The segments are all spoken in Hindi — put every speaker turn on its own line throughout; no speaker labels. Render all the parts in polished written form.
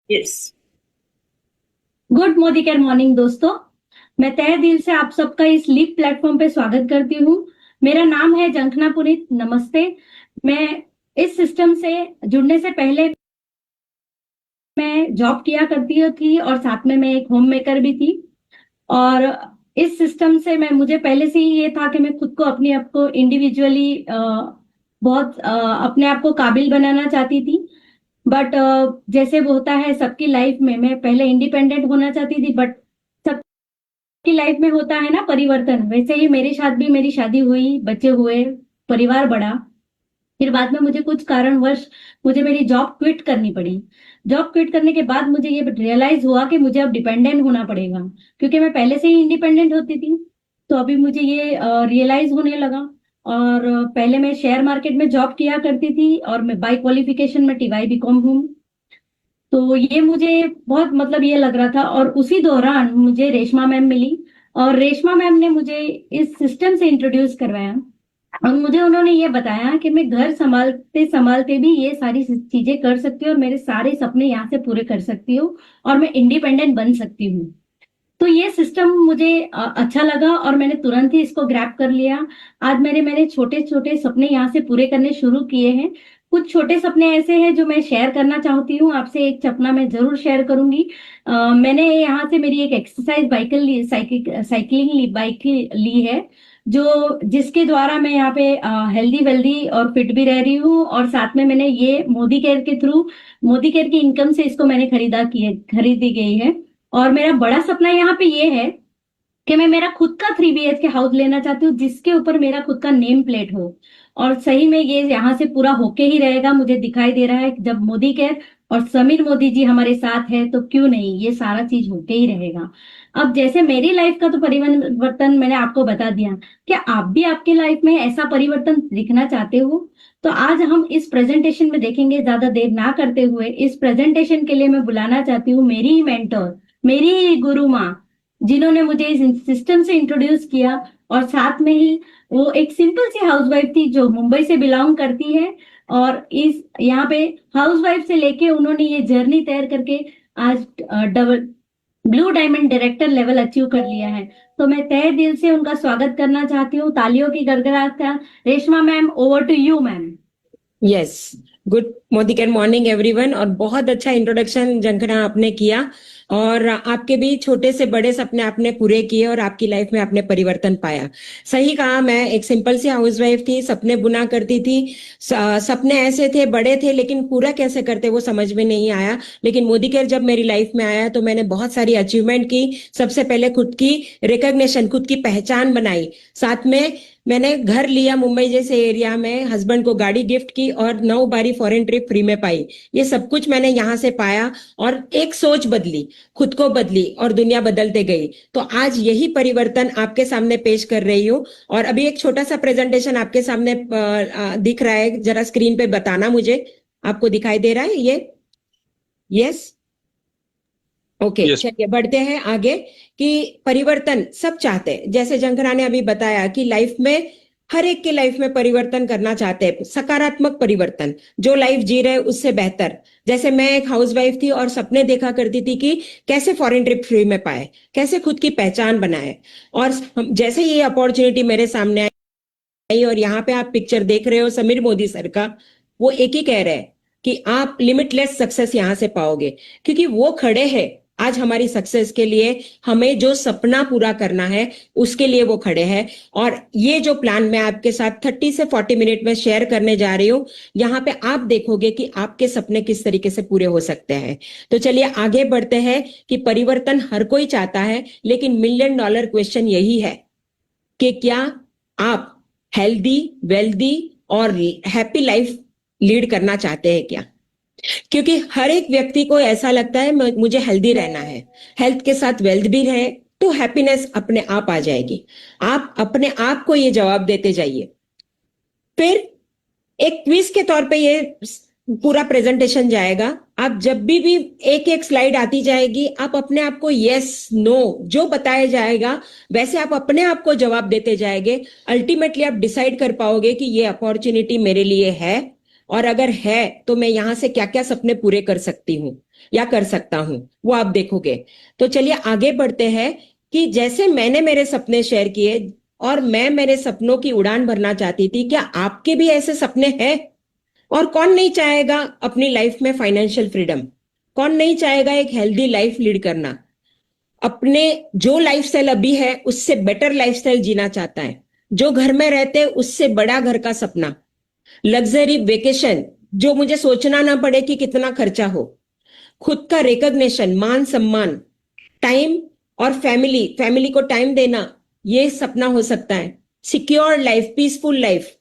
यस।
गुड मोदी केयर मॉर्निंग दोस्तों। मैं तहे दिल से आप सबका इस लीप प्लेटफॉर्म पे स्वागत करती हूँ। मेरा नाम है जंखना पुनीत। नमस्ते। मैं इस सिस्टम से जुड़ने से पहले मैं जॉब किया करती थी और साथ में मैं एक होम मेकर भी थी। और इस सिस्टम से मैं मुझे पहले से ही ये था कि मैं खुद को अपने आप को इंडिविजुअली बहुत अपने आप को काबिल बनाना चाहती थी। बट जैसे वो होता है सबकी लाइफ में, मैं पहले इंडिपेंडेंट होना चाहती थी, बट सबकी लाइफ में होता है ना परिवर्तन, वैसे ही मेरे साथ भी मेरी शादी हुई, बच्चे हुए, परिवार बढ़ा। फिर बाद में मुझे कुछ कारणवश मुझे मेरी जॉब क्विट करनी पड़ी। जॉब क्विट करने के बाद मुझे ये रियलाइज हुआ कि मुझे अब डिपेंडेंट होना पड़ेगा, क्योंकि मैं पहले से ही इंडिपेंडेंट होती थी। तो अभी मुझे ये रियलाइज होने लगा। और पहले मैं शेयर मार्केट में जॉब किया करती थी और मैं बाय क्वालिफिकेशन में टीवाई बीकॉम हूँ। तो ये मुझे बहुत मतलब ये लग रहा था, और उसी दौरान मुझे रेशमा मैम मिली। और रेशमा मैम ने मुझे इस सिस्टम से इंट्रोड्यूस करवाया। और मुझे उन्होंने ये बताया कि मैं घर संभालते संभालते भी ये सारी चीजें कर सकती हूँ और मेरे सारे सपने यहाँ से पूरे कर सकती हूँ और मैं इंडिपेंडेंट बन सकती हूँ। तो ये सिस्टम मुझे अच्छा लगा और मैंने तुरंत ही इसको ग्रैब कर लिया। आज मैंने मैंने छोटे छोटे सपने यहाँ से पूरे करने शुरू किए हैं। कुछ छोटे सपने ऐसे हैं जो मैं शेयर करना चाहती हूँ आपसे। एक सपना मैं जरूर शेयर करूंगी। मैंने यहाँ से मेरी एक एक्सरसाइज साइकिलिंग बाइक ली है, जो जिसके द्वारा मैं यहाँ पे हेल्दी वेल्दी और फिट भी रह रही हूँ। और साथ में मैंने ये मोदी केयर के थ्रू, मोदी केयर की इनकम से इसको मैंने खरीदी गई है। और मेरा बड़ा सपना यहाँ पे ये है कि मैं मेरा खुद का 3 BHK हाउस लेना चाहती हूँ, जिसके ऊपर मेरा खुद का नेम प्लेट हो। और सही में ये यहाँ से पूरा होके ही रहेगा। मुझे दिखाई दे रहा है कि जब मोदी केयर और समीर मोदी जी हमारे साथ है तो क्यों नहीं, ये सारा चीज होके ही रहेगा। अब जैसे मेरी लाइफ का तो परिवर्तन मैंने आपको बता दिया, क्या आप भी आपकी लाइफ में ऐसा परिवर्तन दिखना चाहते हो? तो आज हम इस प्रेजेंटेशन में देखेंगे। ज्यादा देर ना करते हुए इस प्रेजेंटेशन के लिए मैं बुलाना चाहती हूँ मेरी ही मेंटर, मेरी ही गुरु माँ, जिन्होंने मुझे इस सिस्टम से इंट्रोड्यूस किया। और साथ में ही वो एक सिंपल सी हाउसवाइफ थी जो मुंबई से बिलोंग करती है। और इस यहाँ पे हाउसवाइफ से लेके उन्होंने ये जर्नी तैयार करके आज double blue diamond director level achieve कर लिया है। तो मैं तहे दिल से उनका स्वागत करना चाहती हूँ, तालियों की गड़गड़ाहट का। Reshma ma'am, over to you ma'am.
Yes. Good मोदी केयर मॉर्निंग एवरीवन। और बहुत अच्छा इंट्रोडक्शन जंखना आपने किया। और आपके भी छोटे से बड़े सपने आपने पूरे किए और आपकी लाइफ में आपने परिवर्तन पाया। सही कहा। मैं एक सिंपल सी हाउसवाइफ थी, सपने बुना करती थी। सपने ऐसे थे, बड़े थे, लेकिन पूरा कैसे करते वो समझ में नहीं आया। लेकिन मोदी केयर जब मेरी लाइफ में आया तो मैंने बहुत सारी अचीवमेंट की। सबसे पहले खुद की रिकॉग्निशन, खुद की पहचान बनाई। साथ में मैंने घर लिया मुंबई जैसे एरिया में, हस्बैंड को गाड़ी गिफ्ट की और 9 बारी फॉरेन ट्रिप फ्री में पाई। ये सब कुछ मैंने यहाँ से पाया और एक सोच बदली, खुद को बदली और दुनिया बदलते गई। तो आज यही परिवर्तन आपके सामने पेश कर रही हूँ। और अभी एक छोटा सा प्रेजेंटेशन आपके सामने दिख रहा है, जरा स्क्रीन पे बताना मुझे, आपको दिखाई दे रहा है ये? यस। ओके, चलिए बढ़ते हैं आगे। कि परिवर्तन सब चाहते हैं, जैसे जंखना ने अभी बताया कि लाइफ में हर एक के लाइफ में परिवर्तन करना चाहते हैं, सकारात्मक परिवर्तन, जो लाइफ जी रहे उससे बेहतर। जैसे मैं एक हाउसवाइफ थी और सपने देखा करती थी कि कैसे फॉरेन ट्रिप फ्री में पाए, कैसे खुद की पहचान बनाए। और जैसे ये अपॉर्चुनिटी मेरे सामने आई और यहाँ पे आप पिक्चर देख रहे हो समीर मोदी सर का, वो एक ही कह रहे हैं कि आप लिमिटलेस सक्सेस यहाँ से पाओगे, क्योंकि वो खड़े हैं आज हमारी सक्सेस के लिए। हमें जो सपना पूरा करना है उसके लिए वो खड़े हैं। और ये जो प्लान मैं आपके साथ 30 से 40 मिनट में शेयर करने जा रही हूँ, यहाँ पे आप देखोगे कि आपके सपने किस तरीके से पूरे हो सकते हैं। तो चलिए आगे बढ़ते हैं कि परिवर्तन हर कोई चाहता है, लेकिन $1,000,000 क्वेश्चन यही है कि क्या आप हेल्दी, वेल्दी और हैप्पी लाइफ लीड करना चाहते हैं क्या? क्योंकि हर एक व्यक्ति को ऐसा लगता है मुझे हेल्दी रहना है, हेल्थ के साथ वेल्थ भी रहे तो हैप्पीनेस अपने आप आ जाएगी। आप अपने आप को ये जवाब देते जाइए। फिर एक क्विज के तौर पे ये पूरा प्रेजेंटेशन जाएगा। आप जब भी एक एक स्लाइड आती जाएगी, आप अपने आप को यस नो जो बताया जाएगा वैसे आप अपने आप को जवाब देते जाएंगे। अल्टीमेटली आप डिसाइड कर पाओगे कि ये अपॉर्चुनिटी मेरे लिए है, और अगर है तो मैं यहां से क्या क्या सपने पूरे कर सकती हूँ। या कर सकता हूं, वो आप देखोगे। तो चलिए आगे बढ़ते हैं कि जैसे मैंने मेरे सपने शेयर किए और मैं मेरे सपनों की उड़ान भरना चाहती थी, क्या आपके भी ऐसे सपने हैं? और कौन नहीं चाहेगा अपनी लाइफ में फाइनेंशियल फ्रीडम? कौन नहीं चाहेगा एक हेल्दी लाइफ लीड करना? अपने जो लाइफस्टाइल अभी है उससे बेटर लाइफस्टाइल जीना चाहता है। जो घर में रहते हैं उससे बड़ा घर का सपना, लग्जरी वेकेशन जो मुझे सोचना ना पड़े कि कितना खर्चा हो, खुद का रिकॉग्निशन, मान सम्मान, टाइम और फैमिली फैमिली को टाइम देना, ये सपना हो सकता है। सिक्योर लाइफ, पीसफुल लाइफ,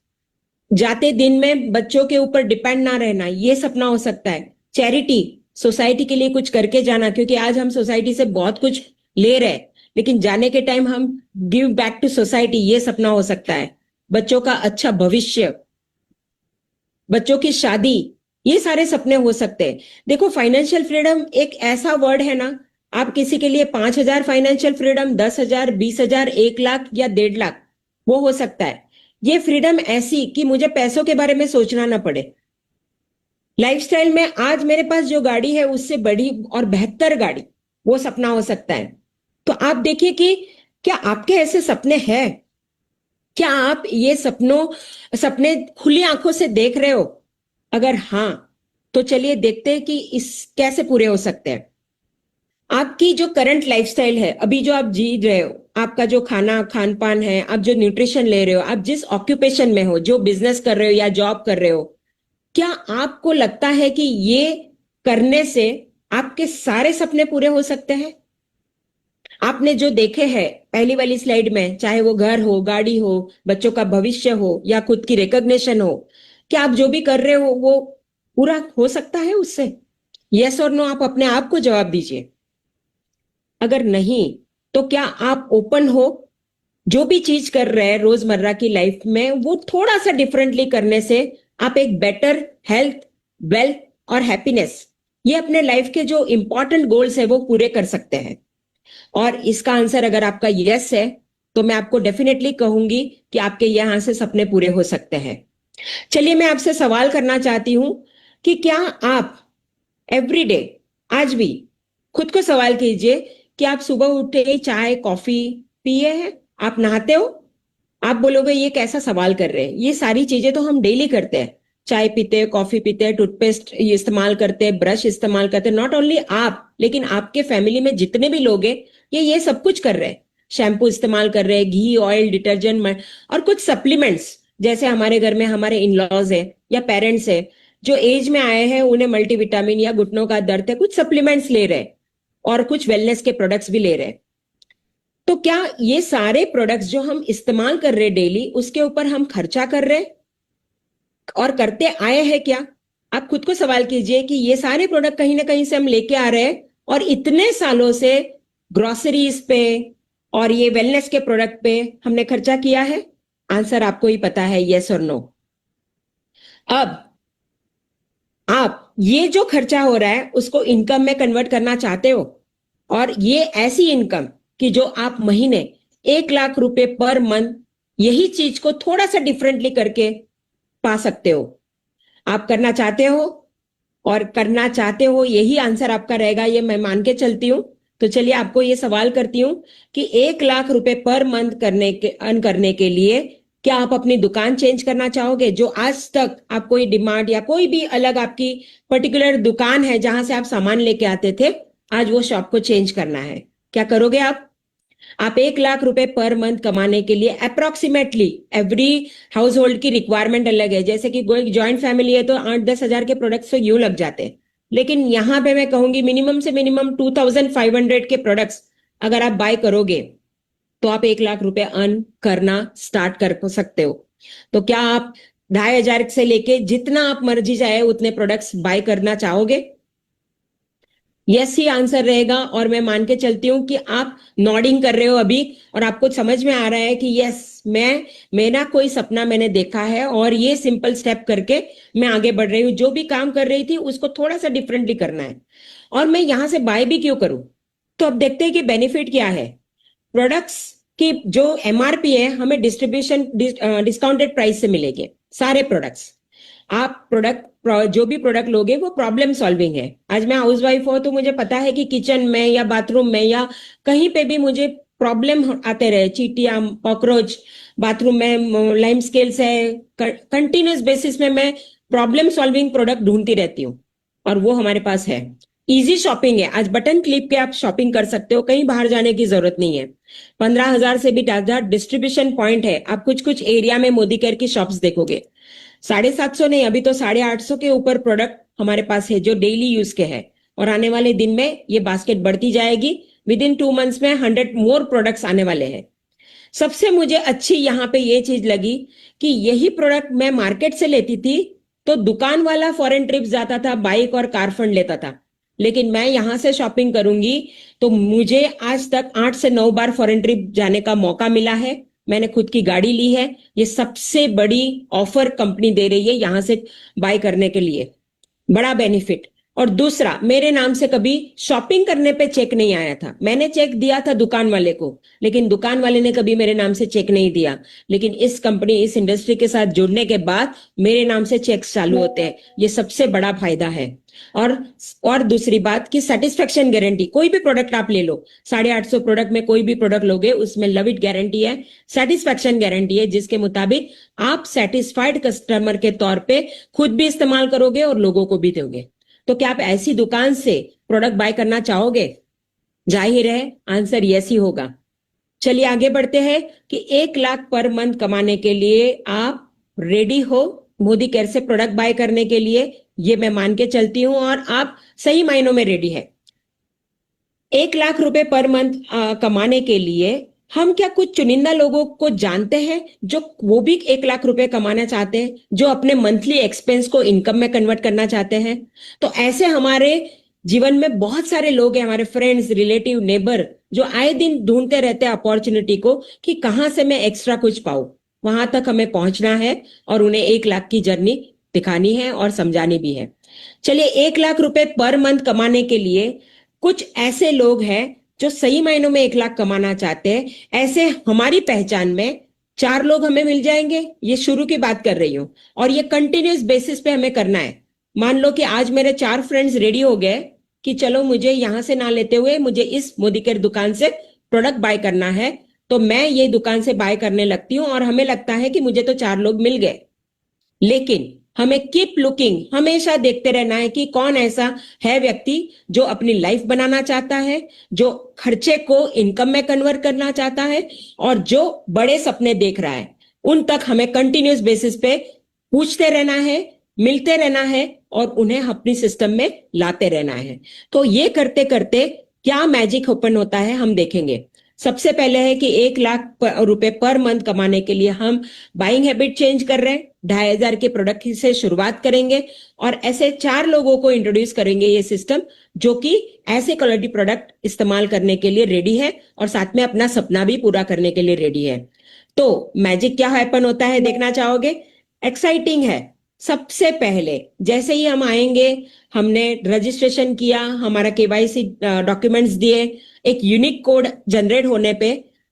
जाते दिन में बच्चों के ऊपर डिपेंड ना रहना, ये सपना हो सकता है। चैरिटी, सोसाइटी के लिए कुछ करके जाना, क्योंकि आज हम सोसाइटी से बहुत कुछ ले रहे हैं लेकिन जाने के टाइम हम गिव बैक टू सोसाइटी, ये सपना हो सकता है। बच्चों का अच्छा भविष्य, बच्चों की शादी, ये सारे सपने हो सकते हैं। देखो, फाइनेंशियल फ्रीडम एक ऐसा वर्ड है ना, आप किसी के लिए 5,000 फाइनेंशियल फ्रीडम, 10,000, 20,000, 1 लाख या 1.5 लाख, वो हो सकता है। ये फ्रीडम ऐसी कि मुझे पैसों के बारे में सोचना ना पड़े। लाइफस्टाइल में आज मेरे पास जो गाड़ी है उससे बड़ी और बेहतर गाड़ी, वो सपना हो सकता है। तो आप देखिए कि क्या आपके ऐसे सपने हैं? क्या आप ये सपने खुली आंखों से देख रहे हो? अगर हाँ, तो चलिए देखते हैं कि इस कैसे पूरे हो सकते हैं। आपकी जो करंट लाइफस्टाइल है, अभी जो आप जी रहे हो, आपका जो खाना खान पान है, आप जो न्यूट्रिशन ले रहे हो, आप जिस ऑक्यूपेशन में हो, जो बिजनेस कर रहे हो या जॉब कर रहे हो, क्या आपको लगता है कि ये करने से आपके सारे सपने पूरे हो सकते हैं? आपने जो देखे हैं पहली वाली स्लाइड में, चाहे वो घर हो, गाड़ी हो, बच्चों का भविष्य हो या खुद की रिकॉग्निशन हो, क्या आप जो भी कर रहे हो वो पूरा हो सकता है उससे? यस और नो, आप अपने आप को जवाब दीजिए। अगर नहीं, तो क्या आप ओपन हो जो भी चीज कर रहे हैं रोजमर्रा की लाइफ में, वो थोड़ा सा डिफरेंटली करने से आप एक बेटर हेल्थ, वेल्थ और हैप्पीनेस, ये अपने लाइफ के जो इंपॉर्टेंट गोल्स है वो पूरे कर सकते हैं? और इसका आंसर अगर आपका यस है, तो मैं आपको डेफिनेटली कहूंगी कि आपके यहां से सपने पूरे हो सकते हैं। चलिए मैं आपसे सवाल करना चाहती हूं कि क्या आप एवरीडे, आज भी खुद को सवाल कीजिए कि आप सुबह उठते ही चाय कॉफी पिए हैं? आप नहाते हो? आप बोलोगे ये कैसा सवाल कर रहे हैं, ये सारी चीजें तो हम डेली करते हैं। चाय पीते हैं, कॉफी पीते हैं, टूथपेस्ट इस्तेमाल करते हैं, ब्रश इस्तेमाल करते हैं। नॉट ओनली आप, लेकिन आपके फैमिली में जितने भी लोग हैं ये सब कुछ कर रहे हैं। शैम्पू इस्तेमाल कर रहे हैं, घी, ऑयल, डिटर्जेंट और कुछ सप्लीमेंट्स, जैसे हमारे घर में हमारे इन लॉज है या पेरेंट्स है जो एज में आए हैं, उन्हें मल्टीविटामिन या घुटनों का दर्द है, कुछ सप्लीमेंट्स ले रहे हैं और कुछ वेलनेस के प्रोडक्ट्स भी ले रहे हैं। तो क्या ये सारे प्रोडक्ट्स जो हम इस्तेमाल कर रहे हैं डेली, उसके ऊपर हम खर्चा कर रहे हैं और करते आए हैं क्या? आप खुद को सवाल कीजिए कि ये सारे प्रोडक्ट कहीं ना कहीं से हम लेके आ रहे हैं और इतने सालों से ग्रोसरीज पे और ये वेलनेस के प्रोडक्ट पे हमने खर्चा किया है? आंसर आपको ही पता है, यस और नो। अब आप ये जो खर्चा हो रहा है उसको इनकम में कन्वर्ट करना चाहते हो, और ये ऐसी इनकम कि जो आप महीने 1 लाख रुपए पर मंथ यही चीज को थोड़ा सा डिफरेंटली करके पा सकते हो। आप करना चाहते हो, और करना चाहते हो यही आंसर आपका रहेगा, ये मैं मान के चलती हूं। तो चलिए आपको ये सवाल करती हूं कि 1 लाख रुपए पर मंथ अर्न करने के लिए क्या आप अपनी दुकान चेंज करना चाहोगे? जो आज तक आप कोई डिमांड या कोई भी अलग आपकी पर्टिकुलर दुकान है जहां से आप सामान लेके आते थे, आज वो शॉप को चेंज करना है, क्या करोगे आप 1 लाख रुपए पर मंथ कमाने के लिए अप्रोक्सीमेटली, एवरी हाउस होल्ड की रिक्वायरमेंट अलग है, जैसे कि कोई ज्वाइंट फैमिली है तो 8-10 हजार के प्रोडक्ट्स तो यूं लग जाते हैं, लेकिन यहां पे मैं कहूंगी मिनिमम से मिनिमम 2,500 के प्रोडक्ट्स अगर आप बाय करोगे तो आप 1 लाख रुपए अर्न करना स्टार्ट कर सकते हो। तो क्या आप 2,500 से लेके जितना आप मर्जी चाहे उतने प्रोडक्ट्स बाय करना चाहोगे? यस ही आंसर रहेगा, और मैं मान के चलती हूँ कि आप नॉडिंग कर रहे हो अभी और आपको समझ में आ रहा है कि यस, मेरा कोई सपना मैंने देखा है और ये सिंपल स्टेप करके मैं आगे बढ़ रही हूँ। जो भी काम कर रही थी उसको थोड़ा सा डिफरेंटली करना है, और मैं यहां से बाय भी क्यों करूं? तो अब देखते हैं कि बेनिफिट क्या है। प्रोडक्ट्स की जो एमआरपी है हमें डिस्ट्रीब्यूशन डिस्काउंटेड प्राइस से मिलेगी, सारे प्रोडक्ट्स। आप जो भी प्रोडक्ट लोगे वो प्रॉब्लम सॉल्विंग है। आज मैं हाउसवाइफ हूँ तो मुझे पता है कि किचन में या बाथरूम में या कहीं पे भी मुझे प्रॉब्लम आते रहे, चींटियां, कॉकरोच, बाथरूम में लाइम स्केल्स है, कंटिन्यूस बेसिस में मैं प्रॉब्लम सॉल्विंग प्रोडक्ट ढूंढती रहती हूँ और वो हमारे पास है। इजी शॉपिंग है, आज बटन क्लिक के आप शॉपिंग कर सकते हो, कहीं बाहर जाने की जरूरत नहीं है। 15,000 से भी ज्यादा डिस्ट्रीब्यूशन पॉइंट है। आप कुछ कुछ एरिया में मोदी केयर की शॉप्स देखोगे। 750 नहीं, अभी तो 850 के ऊपर प्रोडक्ट हमारे पास है जो डेली यूज के है और आने वाले दिन में ये बास्केट बढ़ती जाएगी। विद इन 2 मंथ्स में 100 मोर प्रोडक्ट्स आने वाले हैं। सबसे मुझे अच्छी यहाँ पे ये चीज लगी कि यही प्रोडक्ट मैं मार्केट से लेती थी तो दुकान वाला फॉरेन ट्रिप जाता था, बाइक और कार फंड लेता था, लेकिन मैं यहां से शॉपिंग करूंगी तो मुझे आज तक 8 से 9 बार फॉरेन ट्रिप जाने का मौका मिला है। मैंने खुद की गाड़ी ली है। ये सबसे बड़ी ऑफर कंपनी दे रही है यहां से बाय करने के लिए, बड़ा बेनिफिट। और दूसरा, मेरे नाम से कभी शॉपिंग करने पे चेक नहीं आया था। मैंने चेक दिया था दुकान वाले को, लेकिन दुकान वाले ने कभी मेरे नाम से चेक नहीं दिया। लेकिन इस कंपनी, इस इंडस्ट्री के साथ जुड़ने के बाद मेरे नाम से चेक्स चालू होते हैं। ये सबसे बड़ा फायदा है। और दूसरी बात कि सेटिस्फेक्शन गारंटी, कोई भी प्रोडक्ट आप ले लो, 850 प्रोडक्ट में कोई भी प्रोडक्ट लोगे उसमें लव इट गारंटी है, सेटिस्फेक्शन गारंटी है, जिसके मुताबिक आप सेटिस्फाइड कस्टमर के तौर पे खुद भी इस्तेमाल करोगे और लोगों को भी दोगे। तो क्या आप ऐसी दुकान से प्रोडक्ट बाय करना चाहोगे? जाहिर है आंसर यस ही होगा। चलिए आगे बढ़ते हैं कि 1 लाख पर मंथ कमाने के लिए आप रेडी हो मोदी केयर से प्रोडक्ट बाय करने के लिए? ये मैं मान के चलती हूं और आप सही मायनों में रेडी है। 1 लाख रुपए पर मंथ कमाने के लिए हम क्या कुछ चुनिंदा लोगों को जानते हैं जो वो भी 1 लाख रुपए कमाना चाहते हैं, जो अपने मंथली एक्सपेंस को इनकम में कन्वर्ट करना चाहते हैं? तो ऐसे हमारे जीवन में बहुत सारे लोग हैं, हमारे फ्रेंड्स, रिलेटिव, नेबर, जो आए दिन ढूंढते रहते हैं अपॉर्चुनिटी को कि कहां से मैं एक्स्ट्रा कुछ पाऊं। वहां तक हमें पहुंचना है और उन्हें 1 लाख की जर्नी दिखानी है और समझानी भी है। चलिए, 1 लाख रुपए पर मंथ कमाने के लिए कुछ ऐसे लोग हैं जो सही मायनों में 1 लाख कमाना चाहते हैं। ऐसे हमारी पहचान में 4 लोग हमें मिल जाएंगे। ये शुरू की बात कर रही हूं और ये कंटिन्यूस बेसिस पे हमें करना है। मान लो कि आज मेरे 4 फ्रेंड्स रेडी हो गए कि चलो मुझे यहां से ना लेते हुए मुझे इस मोदी केयर दुकान से प्रोडक्ट बाय करना है, तो मैं ये दुकान से बाय करने लगती हूँ और हमें लगता है कि मुझे तो 4 लोग मिल गए। लेकिन हमें कीप लुकिंग, हमेशा देखते रहना है कि कौन ऐसा है व्यक्ति जो अपनी लाइफ बनाना चाहता है, जो खर्चे को इनकम में कन्वर्ट करना चाहता है और जो बड़े सपने देख रहा है। उन तक हमें कंटिन्यूस बेसिस पे पूछते रहना है, मिलते रहना है और उन्हें अपनी सिस्टम में लाते रहना है। तो ये करते करते क्या मैजिक ओपन होता है हम देखेंगे। सबसे पहले है कि 1 लाख रुपए पर मंथ कमाने के लिए हम बाइंग हैबिट चेंज कर रहे हैं। 2,500 के प्रोडक्ट से शुरुआत करेंगे और ऐसे 4 लोगों को इंट्रोड्यूस करेंगे ये सिस्टम, जो कि ऐसे क्वालिटी प्रोडक्ट इस्तेमाल करने के लिए रेडी है और साथ में अपना सपना भी पूरा करने के लिए रेडी है। तो मैजिक क्या हैपन होता है देखना चाहोगे? एक्साइटिंग है। सबसे पहले जैसे ही हम आएंगे, हमने रजिस्ट्रेशन किया, हमारा केवाईसी डॉक्यूमेंट्स दिए, एक यूनिक कोड जनरेट होने पे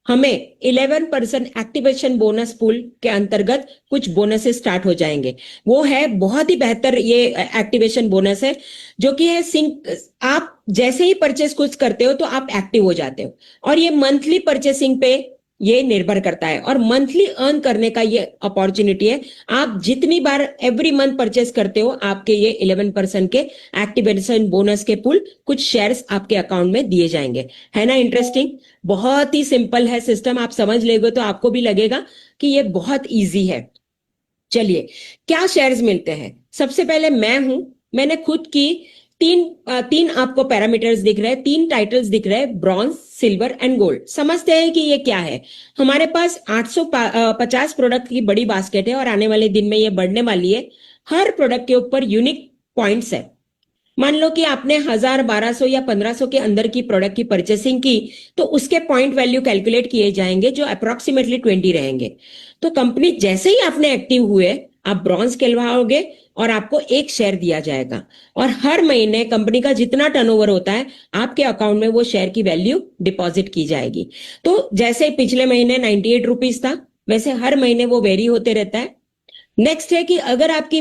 हमें 11% एक्टिवेशन बोनस पूल के अंतर्गत कुछ बोनसेस स्टार्ट हो जाएंगे। वो है बहुत ही बेहतर, ये एक्टिवेशन बोनस है जो कि है सिंक। आप जैसे ही परचेस कुछ करते हो तो आप एक्टिव हो जाते हो और ये मंथली परचेसिंग पे ये निर्भर करता है और मंथली अर्न करने का ये अपॉर्चुनिटी है। आप जितनी बार एवरी मंथ परचेस करते हो आपके ये 11% के एक्टिवेशन बोनस के पूल, कुछ शेयर्स आपके अकाउंट में दिए जाएंगे। है ना इंटरेस्टिंग? बहुत ही सिंपल है सिस्टम, आप समझ लेंगे तो आपको भी लगेगा कि ये बहुत इजी है। चलिए, क्या शेयर्स मिलते हैं? सबसे पहले मैंने खुद की तीन आपको पैरामीटर्स दिख रहे हैं, 3 टाइटल्स दिख रहे हैं, ब्रॉन्ज, सिल्वर एंड गोल्ड। समझते हैं कि ये क्या है। हमारे पास 850 प्रोडक्ट की बड़ी बास्केट है और आने वाले दिन में ये बढ़ने वाली है। हर प्रोडक्ट के ऊपर यूनिक पॉइंट्स है। मान लो कि आपने 1000, 1200 या 1500 के अंदर की प्रोडक्ट की परचेसिंग की तो उसके पॉइंट वैल्यू कैलकुलेट किए जाएंगे जो अप्रोक्सीमेटली 20 रहेंगे। तो कंपनी जैसे ही आपने एक्टिव हुए, आप ब्रॉन्ज कहलाओगे और आपको 1 शेयर दिया जाएगा और हर महीने कंपनी का जितना टर्नओवर होता है आपके अकाउंट में वो शेयर की वैल्यू डिपॉजिट की जाएगी। तो जैसे पिछले महीने 98 रुपीज था, वैसे हर महीने वो वेरी होते रहता है। नेक्स्ट है कि अगर आपकी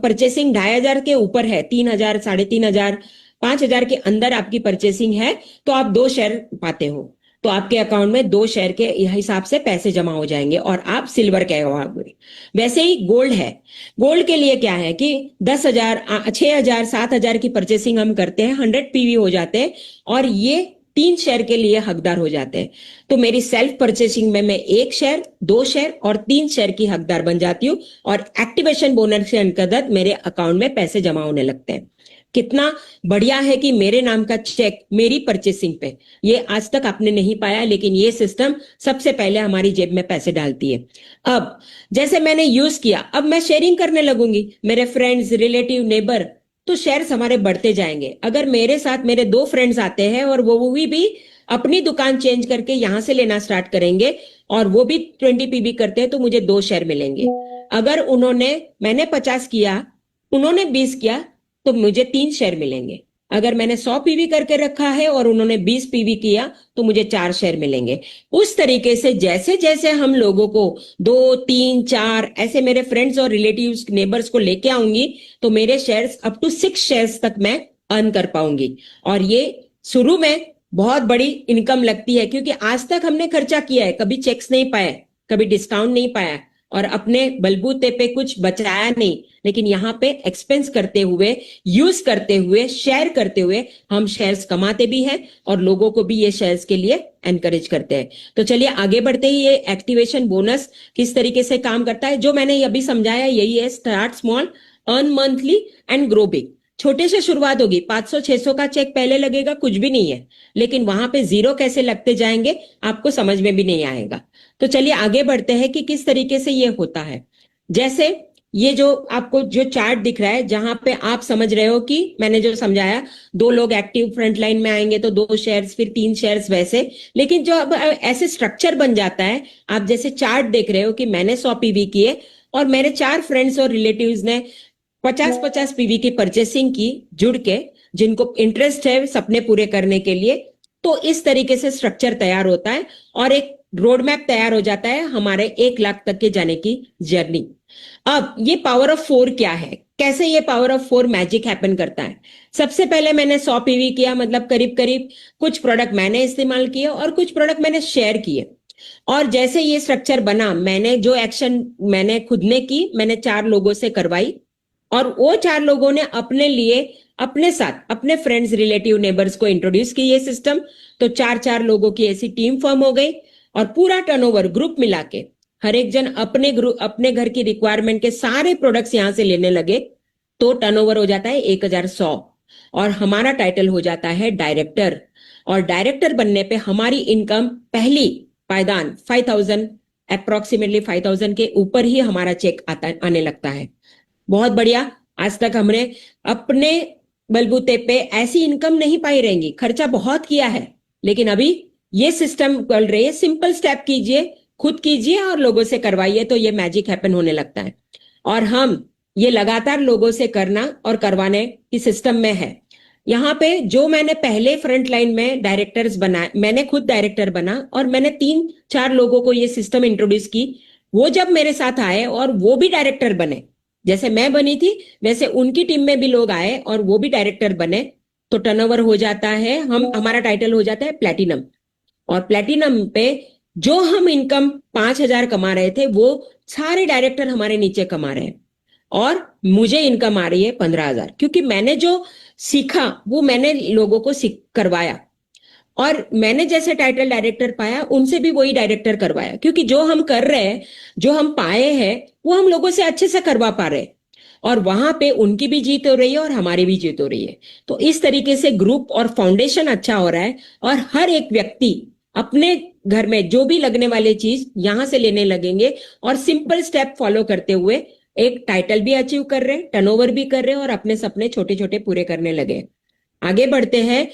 परचेसिंग 2,500 के ऊपर है, 3,000, 3,500, 5,000 के अंदर आपकी परचेसिंग है, तो आप 2 शेयर पाते हो। तो आपके अकाउंट में 2 शेयर के हिसाब से पैसे जमा हो जाएंगे और आप सिल्वर के होंगे। वैसे ही गोल्ड है। गोल्ड के लिए क्या है कि 10,000, 6,000, 7,000 की परचेसिंग हम करते हैं, 100 पीवी हो जाते हैं और ये 3 शेयर के लिए हकदार हो जाते हैं। तो मेरी सेल्फ परचेसिंग में मैं 1 शेयर, 2 शेयर और 3 शेयर की हकदार बन जाती हूँ और एक्टिवेशन बोनस के अंतर्गत मेरे अकाउंट में पैसे जमा होने लगते हैं। कितना बढ़िया है कि मेरे नाम का चेक मेरी परचेसिंग पे, ये आज तक आपने नहीं पाया, लेकिन ये सिस्टम सबसे पहले हमारी जेब में पैसे डालती है। अब जैसे मैंने यूज किया, अब मैं शेयरिंग करने लगूंगी, मेरे फ्रेंड्स, रिलेटिव, नेबर, तो शेयर्स हमारे बढ़ते जाएंगे। अगर मेरे साथ मेरे 2 फ्रेंड्स आते हैं और वो भी अपनी दुकान चेंज करके यहां से लेना स्टार्ट करेंगे और वो भी 20 पीबी करते हैं, तो मुझे 2 शेयर मिलेंगे। अगर मैंने 50 किया, उन्होंने 20 किया, तो मुझे 3 शेयर मिलेंगे। अगर मैंने 100 पीवी करके रखा है और उन्होंने 20 पीवी किया, तो मुझे 4 शेयर मिलेंगे। उस तरीके से जैसे जैसे हम लोगों को 2, 3, 4 ऐसे मेरे फ्रेंड्स और रिलेटिव्स, नेबर्स को लेके आऊंगी, तो मेरे शेयर्स अप टू 6 शेयर्स तक मैं अर्न कर पाऊंगी। और ये शुरू में बहुत बड़ी इनकम लगती है, क्योंकि आज तक हमने खर्चा किया है, कभी चेक्स नहीं पाए, कभी डिस्काउंट नहीं पाया और अपने बलबूते पे कुछ बचाया नहीं। लेकिन यहाँ पे एक्सपेंस करते हुए, यूज करते हुए, शेयर करते हुए हम शेयर्स कमाते भी हैं और लोगों को भी ये शेयर्स के लिए एनकरेज करते हैं। तो चलिए आगे बढ़ते ही, ये एक्टिवेशन बोनस किस तरीके से काम करता है, जो मैंने अभी समझाया यही है। Start small, earn monthly and grow big. छोटे से शुरुआत होगी, 500, 600 का चेक पहले लगेगा, कुछ भी नहीं है, लेकिन वहां पे जीरो कैसे लगते जाएंगे आपको समझ में भी नहीं आएगा। तो चलिए आगे बढ़ते हैं कि किस तरीके से ये होता है। जैसे ये जो आपको जो चार्ट दिख रहा है, जहां पे आप समझ रहे हो कि मैंने जो समझाया, 2 लोग एक्टिव फ्रंट लाइन में आएंगे तो 2 शेयर्स, फिर 3 शेयर्स, वैसे। लेकिन जो अब ऐसे स्ट्रक्चर बन जाता है, आप जैसे चार्ट देख रहे हो कि मैंने 100 पीवी किए और मेरे 4 फ्रेंड्स और रिलेटिव्स ने 50-50 पीवी की परचेसिंग की, जुड़ के, जिनको इंटरेस्ट है सपने पूरे करने के लिए। तो इस तरीके से स्ट्रक्चर तैयार होता है और एक रोड मैप तैयार हो जाता है हमारे 1 लाख तक के जाने की जर्नी। अब ये पावर ऑफ 4 क्या है, कैसे ये पावर ऑफ 4 मैजिक हैपन करता है। सबसे पहले मैंने 100 पीवी किया, मतलब करीब करीब कुछ प्रोडक्ट मैंने इस्तेमाल किए और कुछ प्रोडक्ट मैंने शेयर किए। और जैसे ये स्ट्रक्चर बना, मैंने जो एक्शन मैंने खुद ने की, मैंने 4 लोगों से करवाई और वो 4 लोगों ने अपने लिए, अपने साथ, अपने फ्रेंड्स, रिलेटिव, नेबर्स को इंट्रोड्यूस की ये सिस्टम। तो 4-4 लोगों की ऐसी टीम फॉर्म हो गई और पूरा टर्नओवर ग्रुप मिला के हर एक जन अपने घर की रिक्वायरमेंट के सारे प्रोडक्ट्स यहां से लेने लगे, तो टर्नओवर हो जाता है 1,100 और हमारा टाइटल हो जाता है डायरेक्टर। और डायरेक्टर बनने पे हमारी इनकम पहली पायदान 5,000, अप्रोक्सीमेटली 5,000 के ऊपर ही हमारा चेक आने लगता है। बहुत बढ़िया। आज तक हमने अपने बलबूते पे ऐसी इनकम नहीं पाई रहेंगी, खर्चा बहुत किया है, लेकिन अभी ये सिस्टम चल रही है। सिंपल स्टेप कीजिए, खुद कीजिए और लोगों से करवाइए, तो ये मैजिक हैपन होने लगता है। और हम ये लगातार लोगों से करना और करवाने की सिस्टम में है। यहाँ पे जो मैंने पहले फ्रंट लाइन में डायरेक्टर्स बनाए, मैंने खुद डायरेक्टर बना और मैंने 3-4 लोगों को ये सिस्टम इंट्रोड्यूस की। वो जब मेरे साथ आए और वो भी डायरेक्टर बने, जैसे मैं बनी थी वैसे उनकी टीम में भी लोग आए और वो भी डायरेक्टर बने, तो टर्नओवर हो जाता है, हमारा टाइटल हो जाता है प्लैटिनम। और प्लैटिनम पे जो हम इनकम 5,000 कमा रहे थे, वो सारे डायरेक्टर हमारे नीचे कमा रहे हैं और मुझे इनकम आ रही है 15,000, क्योंकि मैंने जो सीखा वो मैंने लोगों को करवाया और मैंने जैसे टाइटल डायरेक्टर पाया, उनसे भी वही डायरेक्टर करवाया, क्योंकि जो हम कर रहे हैं, जो हम पाए हैं, वो हम लोगों से अच्छे से करवा पा रहे हैं और वहां पे उनकी भी जीत हो रही है और हमारी भी जीत हो रही है। तो इस तरीके से ग्रुप और फाउंडेशन अच्छा हो रहा है और हर एक व्यक्ति अपने घर में जो भी लगने वाली चीज यहां से लेने लगेंगे और सिंपल स्टेप फॉलो करते हुए एक टाइटल भी अचीव कर रहे हैं, टर्नओवर भी कर रहे हैं और अपने सपने छोटे छोटे पूरे करने लगे। आगे बढ़ते हैं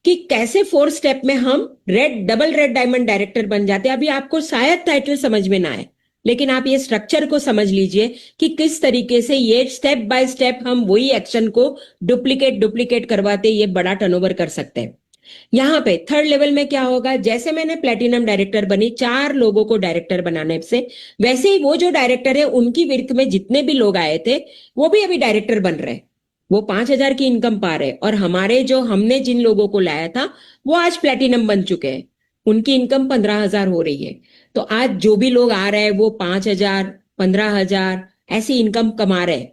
कि कैसे 4 स्टेप में हम डबल रेड डायमंड डायरेक्टर बन जाते हैं। अभी आपको शायद टाइटल समझ में ना आए, लेकिन आप ये स्ट्रक्चर को समझ लीजिए कि किस तरीके से ये स्टेप बाय स्टेप हम वही एक्शन को डुप्लीकेट करवाते ये बड़ा टर्नओवर कर सकते हैं। यहाँ पे थर्ड लेवल में क्या होगा, जैसे मैंने प्लेटिनम डायरेक्टर बनी 4 लोगों को डायरेक्टर बनाने से, वैसे ही वो जो डायरेक्टर है उनकी विर्थ में जितने भी लोग आए थे वो भी अभी डायरेक्टर बन रहे हैं, वो 5,000 की इनकम पा रहे हैं। और हमारे जो हमने जिन लोगों को लाया था वो आज प्लेटिनम बन चुके हैं, उनकी इनकम 15,000 हो रही है। तो आज जो भी लोग आ रहे हैं वो 5,000 15,000 ऐसी इनकम कमा रहे हैं।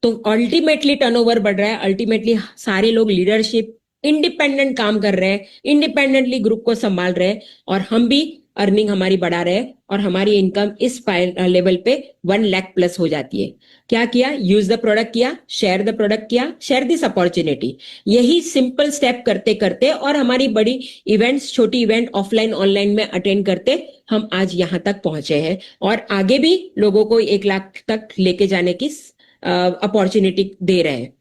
तो अल्टीमेटली टर्नओवर बढ़ रहा है, अल्टीमेटली सारे लोग लीडरशिप इंडिपेंडेंट काम कर रहे हैं, इंडिपेंडेंटली ग्रुप को संभाल रहे हैं, और हम भी अर्निंग हमारी बढ़ा रहे हैं और हमारी इनकम इस लेवल पे 1 लाख प्लस हो जाती है। क्या किया, यूज द प्रोडक्ट किया, शेयर द प्रोडक्ट किया, शेयर दिस अपॉर्चुनिटी। यही सिंपल स्टेप करते करते और हमारी बड़ी इवेंट्स, छोटी इवेंट ऑफलाइन ऑनलाइन में अटेंड करते हम आज यहाँ तक पहुंचे हैं, और आगे भी लोगों को 1 लाख तक लेके जाने की अपॉर्चुनिटी दे रहे हैं।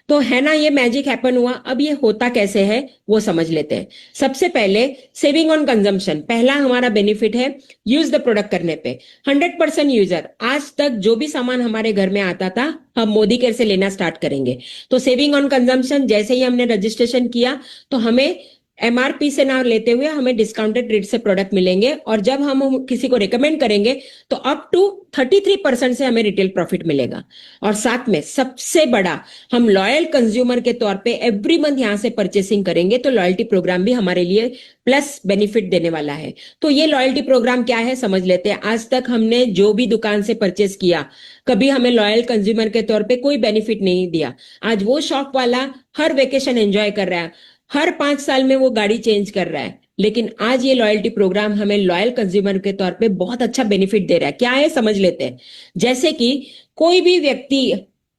तो है ना, ये मैजिक हैपन हुआ। अब ये होता कैसे है वो समझ लेते हैं। सबसे पहले सेविंग ऑन कंजम्पशन, पहला हमारा बेनिफिट है यूज द प्रोडक्ट करने पे। 100% यूजर, आज तक जो भी सामान हमारे घर में आता था हम मोदी केयर से लेना स्टार्ट करेंगे। तो सेविंग ऑन कंजम्पशन, जैसे ही हमने रजिस्ट्रेशन किया तो हमें एमआरपी से ना लेते हुए हमें डिस्काउंटेड रेट से प्रोडक्ट मिलेंगे, और जब हम किसी को रिकमेंड करेंगे तो अप टू 33% से हमें रिटेल प्रॉफिट मिलेगा। और साथ में सबसे बड़ा, हम लॉयल कंज्यूमर के तौर पे एवरी मंथ यहाँ से परचेसिंग करेंगे तो लॉयल्टी प्रोग्राम भी हमारे लिए प्लस बेनिफिट देने वाला है। तो ये लॉयल्टी प्रोग्राम क्या है समझ लेते हैं। आज तक हमने जो भी दुकान से परचेस किया, कभी हमें लॉयल कंज्यूमर के तौर पे कोई बेनिफिट नहीं दिया। आज वो शॉप वाला हर वेकेशन एंजॉय कर रहा है, हर 5 साल में वो गाड़ी चेंज कर रहा है, लेकिन आज ये लॉयल्टी प्रोग्राम हमें लॉयल कंज्यूमर के तौर पे बहुत अच्छा बेनिफिट दे रहा है। क्या है समझ लेते हैं। जैसे कि कोई भी व्यक्ति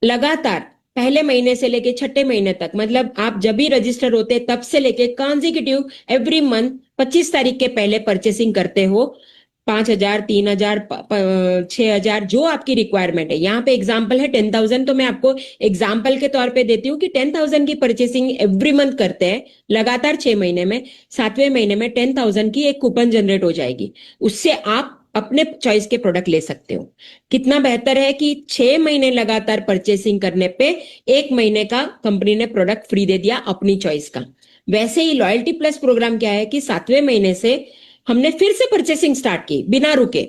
लगातार पहले महीने से लेके छठे महीने तक, मतलब आप जब भी रजिस्टर होते तब से लेके कॉन्जिक्यूटिव एवरी मंथ 25 तारीख के पहले परचेसिंग करते हो, 5,000 3,000 6,000 जो आपकी रिक्वायरमेंट है। यहाँ पे एग्जांपल है 10,000, तो मैं आपको एग्जांपल के तौर पे देती हूँ कि 10,000 की परचेसिंग एवरी मंथ करते हैं लगातार 6 महीने में, 7वें महीने में 10,000 की एक कूपन जनरेट हो जाएगी, उससे आप अपने चॉइस के प्रोडक्ट ले सकते हो। कितना बेहतर है कि 6 महीने लगातार परचेसिंग करने पे 1 महीने का कंपनी ने प्रोडक्ट फ्री दे दिया अपनी चॉइस का। वैसे ही लॉयल्टी प्लस प्रोग्राम क्या है कि 7वें महीने से हमने फिर से परचेसिंग स्टार्ट की बिना रुके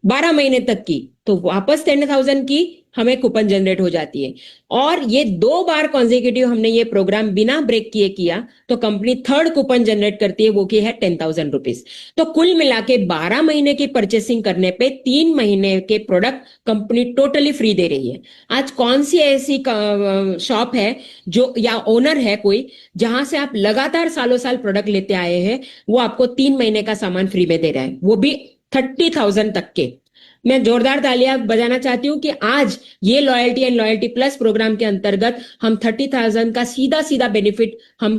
12 महीने तक की, तो वापस 10,000 की हमें कूपन जनरेट हो जाती है। और ये 2 बार कॉन्जिक्यूटिव हमने ये प्रोग्राम बिना ब्रेक किए किया तो कंपनी 3rd कूपन जनरेट करती है, वो की है 10,000 रुपीज। तो कुल मिला के 12 महीने की परचेसिंग करने पे 3 महीने के प्रोडक्ट कंपनी टोटली फ्री दे रही है। आज कौन सी ऐसी शॉप है जो, या ओनर है कोई, जहां से आप लगातार सालों साल प्रोडक्ट लेते आए हैं, वो आपको 3 महीने का सामान फ्री में दे रहा है, वो भी 30,000 तक के। मैं जोरदार तालियां बजाना चाहती हूँ कि आज ये loyalty and loyalty plus program के अंतर्गत हम 30,000 का सीधा सीधा बेनिफिट हम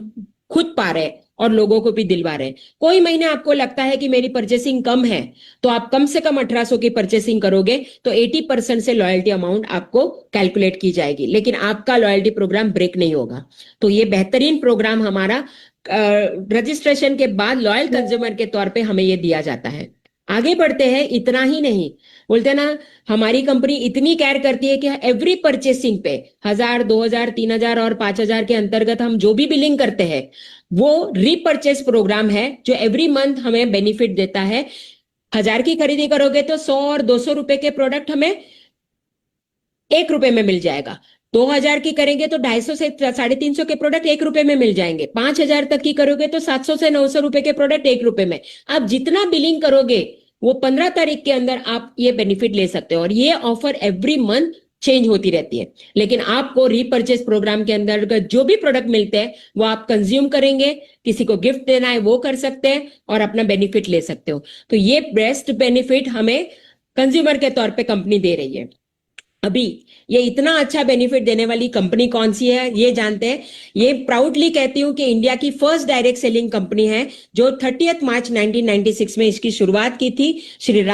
खुद पा रहे हैं और लोगों को भी दिलवा रहे हैं। कोई महीने आपको लगता है कि मेरी परचेसिंग कम है, तो आप कम से कम 1800 की परचेसिंग करोगे तो 80% से लॉयल्टी अमाउंट आपको कैलकुलेट की जाएगी, लेकिन आपका लॉयल्टी प्रोग्राम ब्रेक नहीं होगा। तो ये बेहतरीन प्रोग्राम हमारा रजिस्ट्रेशन के बाद लॉयल कंज्यूमर के तौर पे हमें ये दिया जाता है। आगे बढ़ते हैं। इतना ही नहीं, बोलते ना हमारी कंपनी इतनी केयर करती है कि एवरी परचेसिंग पे 1,000 2,000 3,000 और 5,000 के अंतर्गत हम जो भी बिलिंग करते हैं वो रीपरचेस प्रोग्राम है जो एवरी मंथ हमें बेनिफिट देता है। 1,000 की खरीदी करोगे तो 100 और 200 रुपए के प्रोडक्ट हमें 1 रुपए में मिल जाएगा। 2,000 की करेंगे तो 250 से 350 के प्रोडक्ट 1 रुपए में मिल जाएंगे। 5,000 तक की करोगे तो 700 से 900 रुपए के प्रोडक्ट 1 रुपए में। आप जितना बिलिंग करोगे वो 15 तारीख के अंदर आप ये बेनिफिट ले सकते हो, और ये ऑफर एवरी मंथ चेंज होती रहती है। लेकिन आपको रीपरचेस प्रोग्राम के अंदर जो भी प्रोडक्ट मिलते हैं वो आप कंज्यूम करेंगे, किसी को गिफ्ट देना है वो कर सकते हैं और अपना बेनिफिट ले सकते हो। तो ये बेस्ट बेनिफिट हमें कंज्यूमर के तौर पे कंपनी दे रही है। अभी ये इतना अच्छा बेनिफिट देने वाली कंपनी कौन सी है ये जानते हैं। ये प्राउडली कहती हूं कि इंडिया की फर्स्ट डायरेक्ट सेलिंग कंपनी है जो 30 मार्च 1996 में इसकी शुरुआत की थी श्री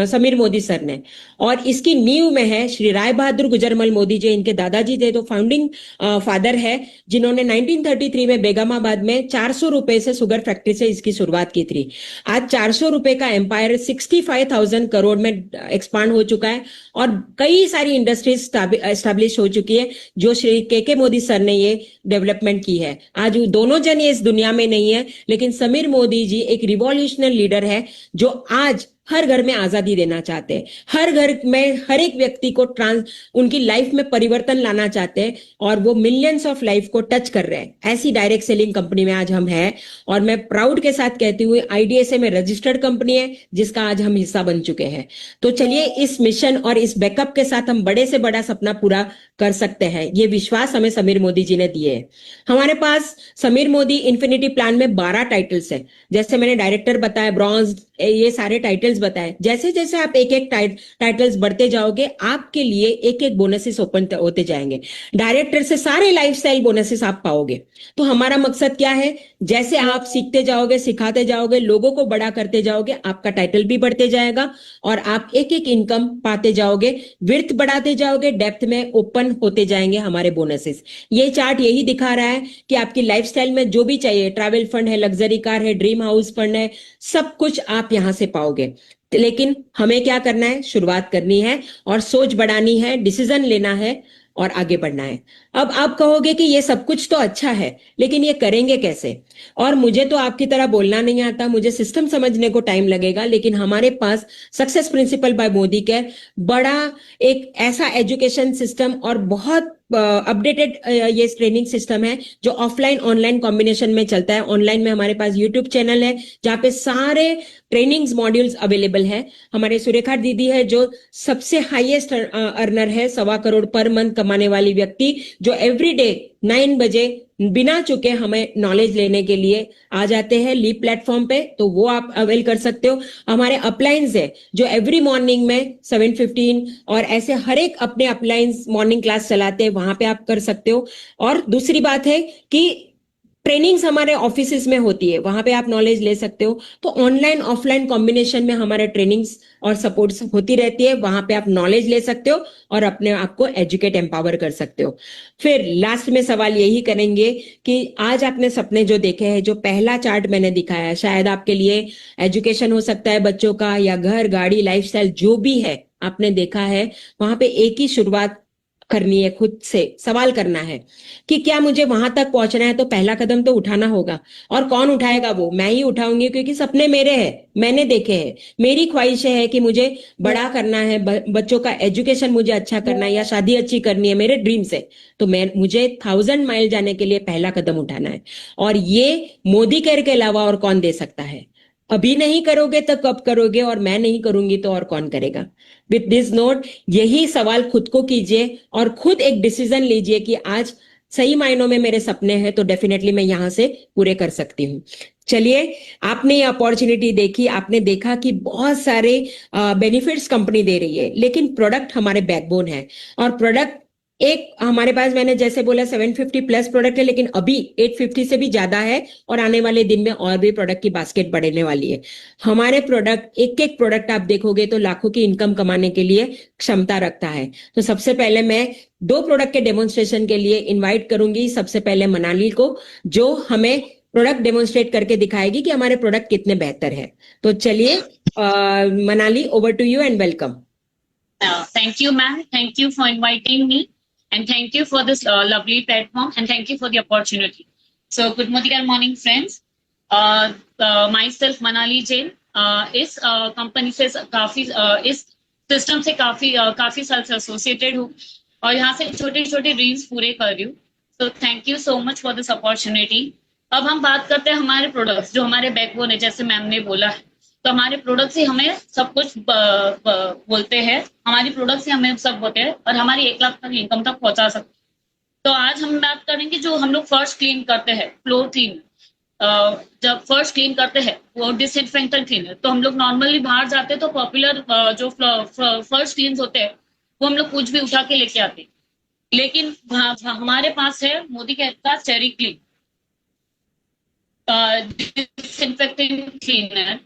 समीर मोदी सर ने, और इसकी नींव में है श्री राय बहादुर गुजरमल मोदी जी। इनके दादाजी थे तो फाउंडिंग फादर है, जिन्होंने 1933 में बेगमाबाद में 400 रुपए से शुगर फैक्ट्री से इसकी शुरुआत की थी। आज 400 रुपए का एम्पायर 65,000 करोड़ में एक्सपांड हो चुका है और कई काफी सारी इंडस्ट्रीज एस्टैब्लिश हो चुकी है, जो श्री के मोदी सर ने ये डेवलपमेंट की है। आज वो दोनों जन ये इस दुनिया में नहीं है, लेकिन समीर मोदी जी एक रिवॉल्यूशनरी लीडर है, जो आज हर घर में आजादी देना चाहते हैं, हर घर में हर एक व्यक्ति को उनकी लाइफ में परिवर्तन लाना चाहते हैं, और वो मिलियंस ऑफ लाइफ को टच कर रहे हैं। ऐसी डायरेक्ट सेलिंग कंपनी में आज हम हैं, और मैं प्राउड के साथ कहती हूँ IDSA में रजिस्टर्ड कंपनी है, जिसका आज हम हिस्सा बन चुके हैं। तो चलिए इस मिशन और इस बैकअप के साथ हम बड़े से बड़ा सपना पूरा कर सकते हैं। ये विश्वास हमें समीर मोदी जी ने दिए है। हमारे पास समीर मोदी इन्फिनिटी प्लान में 12 टाइटल्स है। जैसे मैंने डायरेक्टर बताया, ब्रॉन्ज, ये सारे टाइटल्स बताए। जैसे जैसे आप एक एक टाइटल्स बढ़ते जाओगे, आपके लिए एक एक बोनसेस ओपन होते जाएंगे। डायरेक्टर से सारे लाइफस्टाइल बोनसेस आप पाओगे। तो हमारा मकसद क्या है, जैसे आप सीखते जाओगे, सिखाते जाओगे, लोगों को बड़ा करते जाओगे, आपका टाइटल भी बढ़ते जाएगा और आप एक एक इनकम पाते जाओगे, विर्थ बढ़ाते जाओगे, डेप्थ में ओपन होते जाएंगे हमारे बोनसेस। ये चार्ट यही दिखा रहा है कि आपकी लाइफस्टाइल में जो भी चाहिए, ट्रैवल फंड है, लग्जरी कार है, ड्रीम हाउस फंड है, सब कुछ आप यहां से पाओगे। लेकिन हमें क्या करना है, शुरुआत करनी है और सोच बढ़ानी है, डिसीजन लेना है और आगे बढ़ना है। अब आप कहोगे कि ये सब कुछ तो अच्छा है, लेकिन ये करेंगे कैसे? और मुझे तो आपकी तरह बोलना नहीं आता, मुझे सिस्टम समझने को टाइम लगेगा, लेकिन हमारे पास success principle by Modicare बड़ा एक ऐसा एजुकेशन सिस्टम और बहुत अपडेटेड ये ट्रेनिंग सिस्टम है, जो ऑफलाइन ऑनलाइन कॉम्बिनेशन में चलता है। ऑनलाइन में हमारे पास यूट्यूब चैनल है, जहाँ पे सारे ट्रेनिंग्स मॉड्यूल्स अवेलेबल है। हमारे सुरेखा दीदी है, जो सबसे हाईएस्ट अर्नर है, 1.25 करोड़ पर मंथ कमाने वाली व्यक्ति, जो एवरी डे 9 बजे बिना चुके हमें नॉलेज लेने के लिए आ जाते हैं लीप प्लेटफॉर्म पे। तो वो आप अवेल कर सकते हो। हमारे अपलाइंस है, जो एवरी मॉर्निंग में 7:15 और ऐसे हर एक अपने अपलाइंस मॉर्निंग क्लास चलाते हैं, वहां पे आप कर सकते हो। और दूसरी बात है कि ट्रेनिंग्स हमारे ऑफिसेज में होती है, वहां पे आप नॉलेज ले सकते हो। तो ऑनलाइन ऑफलाइन कॉम्बिनेशन में हमारे ट्रेनिंग्स और सपोर्ट्स होती रहती है, वहां पे आप नॉलेज ले सकते हो और अपने आप को एजुकेट एम्पावर कर सकते हो। फिर लास्ट में सवाल यही करेंगे कि आज आपने सपने जो देखे हैं, जो पहला चार्ट मैंने दिखाया है, शायद आपके लिए एजुकेशन हो सकता है बच्चों का, या घर, गाड़ी, लाइफस्टाइल, जो भी है आपने देखा है, वहां पे एक ही शुरुआत करनी है, खुद से सवाल करना है कि क्या मुझे वहां तक पहुंचना है। तो पहला कदम तो उठाना होगा, और कौन उठाएगा? वो मैं ही उठाऊंगी, क्योंकि सपने मेरे हैं, मैंने देखे हैं। मेरी ख्वाहिश है कि मुझे बड़ा करना है, बच्चों का एजुकेशन मुझे अच्छा करना है, या शादी अच्छी करनी है, मेरे ड्रीम्स है। तो मुझे 1000 माइल जाने के लिए पहला कदम उठाना है, और ये मोदी केयर के अलावा और कौन दे सकता है? अभी नहीं करोगे तो कब करोगे, और मैं नहीं करूंगी तो और कौन करेगा? विथ दिस नोट, यही सवाल खुद को कीजिए और खुद एक डिसीजन लीजिए कि आज सही मायनों में मेरे सपने हैं, तो डेफिनेटली मैं यहां से पूरे कर सकती हूँ। चलिए, आपने ये अपॉर्चुनिटी देखी, आपने देखा कि बहुत सारे बेनिफिट्स कंपनी दे रही है, लेकिन प्रोडक्ट हमारे बैकबोन है। और प्रोडक्ट एक हमारे पास, मैंने जैसे बोला 750 प्लस प्रोडक्ट है, लेकिन अभी 850 से भी ज्यादा है, और आने वाले दिन में और भी प्रोडक्ट की बास्केट बढ़ने वाली है। हमारे प्रोडक्ट, एक एक प्रोडक्ट आप देखोगे तो लाखों की इनकम कमाने के लिए क्षमता रखता है। तो सबसे पहले मैं 2 प्रोडक्ट के डेमोन्स्ट्रेशन के लिए इन्वाइट करूंगी। सबसे पहले मनाली को, जो हमें प्रोडक्ट डेमोन्स्ट्रेट करके दिखाएगी कि हमारे प्रोडक्ट कितने बेहतर है। तो चलिए, Manali, over to you and welcome.
Thank you, ma'am. Thank you for inviting me, and thank you for this lovely platform, and thank you for the opportunity. So, good morning, friends. Myself, Manali Jain, इस कंपनी से काफी इस सिस्टम से काफी साल से एसोसिएटेड हूँ, और यहाँ से छोटे छोटे ड्रीम्स पूरे कर रही हूँ। सो thank you so much for this opportunity. अब हम बात करते हैं हमारे प्रोडक्ट्स, जो हमारे बैकबोन है, जैसे मैम ने बोला है। तो हमारे प्रोडक्ट से हमें सब कुछ बोलते हैं, हमारी प्रोडक्ट से हमें सब होते हैं, और हमारी 1 लाख तक इनकम तक पहुंचा सकते हैं। तो आज हम बात करेंगे जो हम लोग फर्स्ट क्लीन करते हैं, फ्लोर क्लीन। जब फर्स्ट क्लीन करते हैं वो डिसइंफेक्टेंट क्लीनर। तो हम लोग नॉर्मली बाहर जाते हैं तो पॉपुलर जो फर्स्ट क्लीन्स होते हैं वो हम लोग कुछ भी उठा के लेके आते हैं, लेकिन हमारे पास है मोदी केयर का चेरी क्लीन डिसइंफेक्टेंट क्लीनर,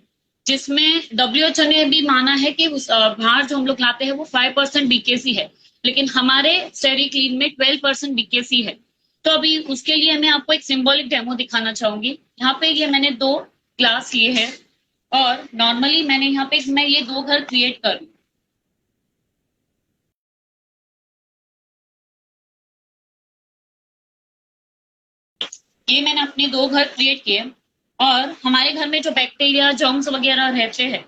जिसमें WHO ने भी माना है कि बाहर जो हम लोग लाते हैं वो 5% BKC है, लेकिन हमारे चेरी क्लीन में 12% BKC है। तो अभी उसके लिए मैं आपको एक सिंबॉलिक डेमो दिखाना चाहूंगी। यहाँ पे ये मैंने 2 ग्लास लिए हैं, और नॉर्मली मैंने यहाँ पे मैं ये 2 घर क्रिएट कर ये मैंने अपने 2 घर क्रिएट किए और हमारे घर में जो बैक्टीरिया जर्म्स वगैरह रहते हैं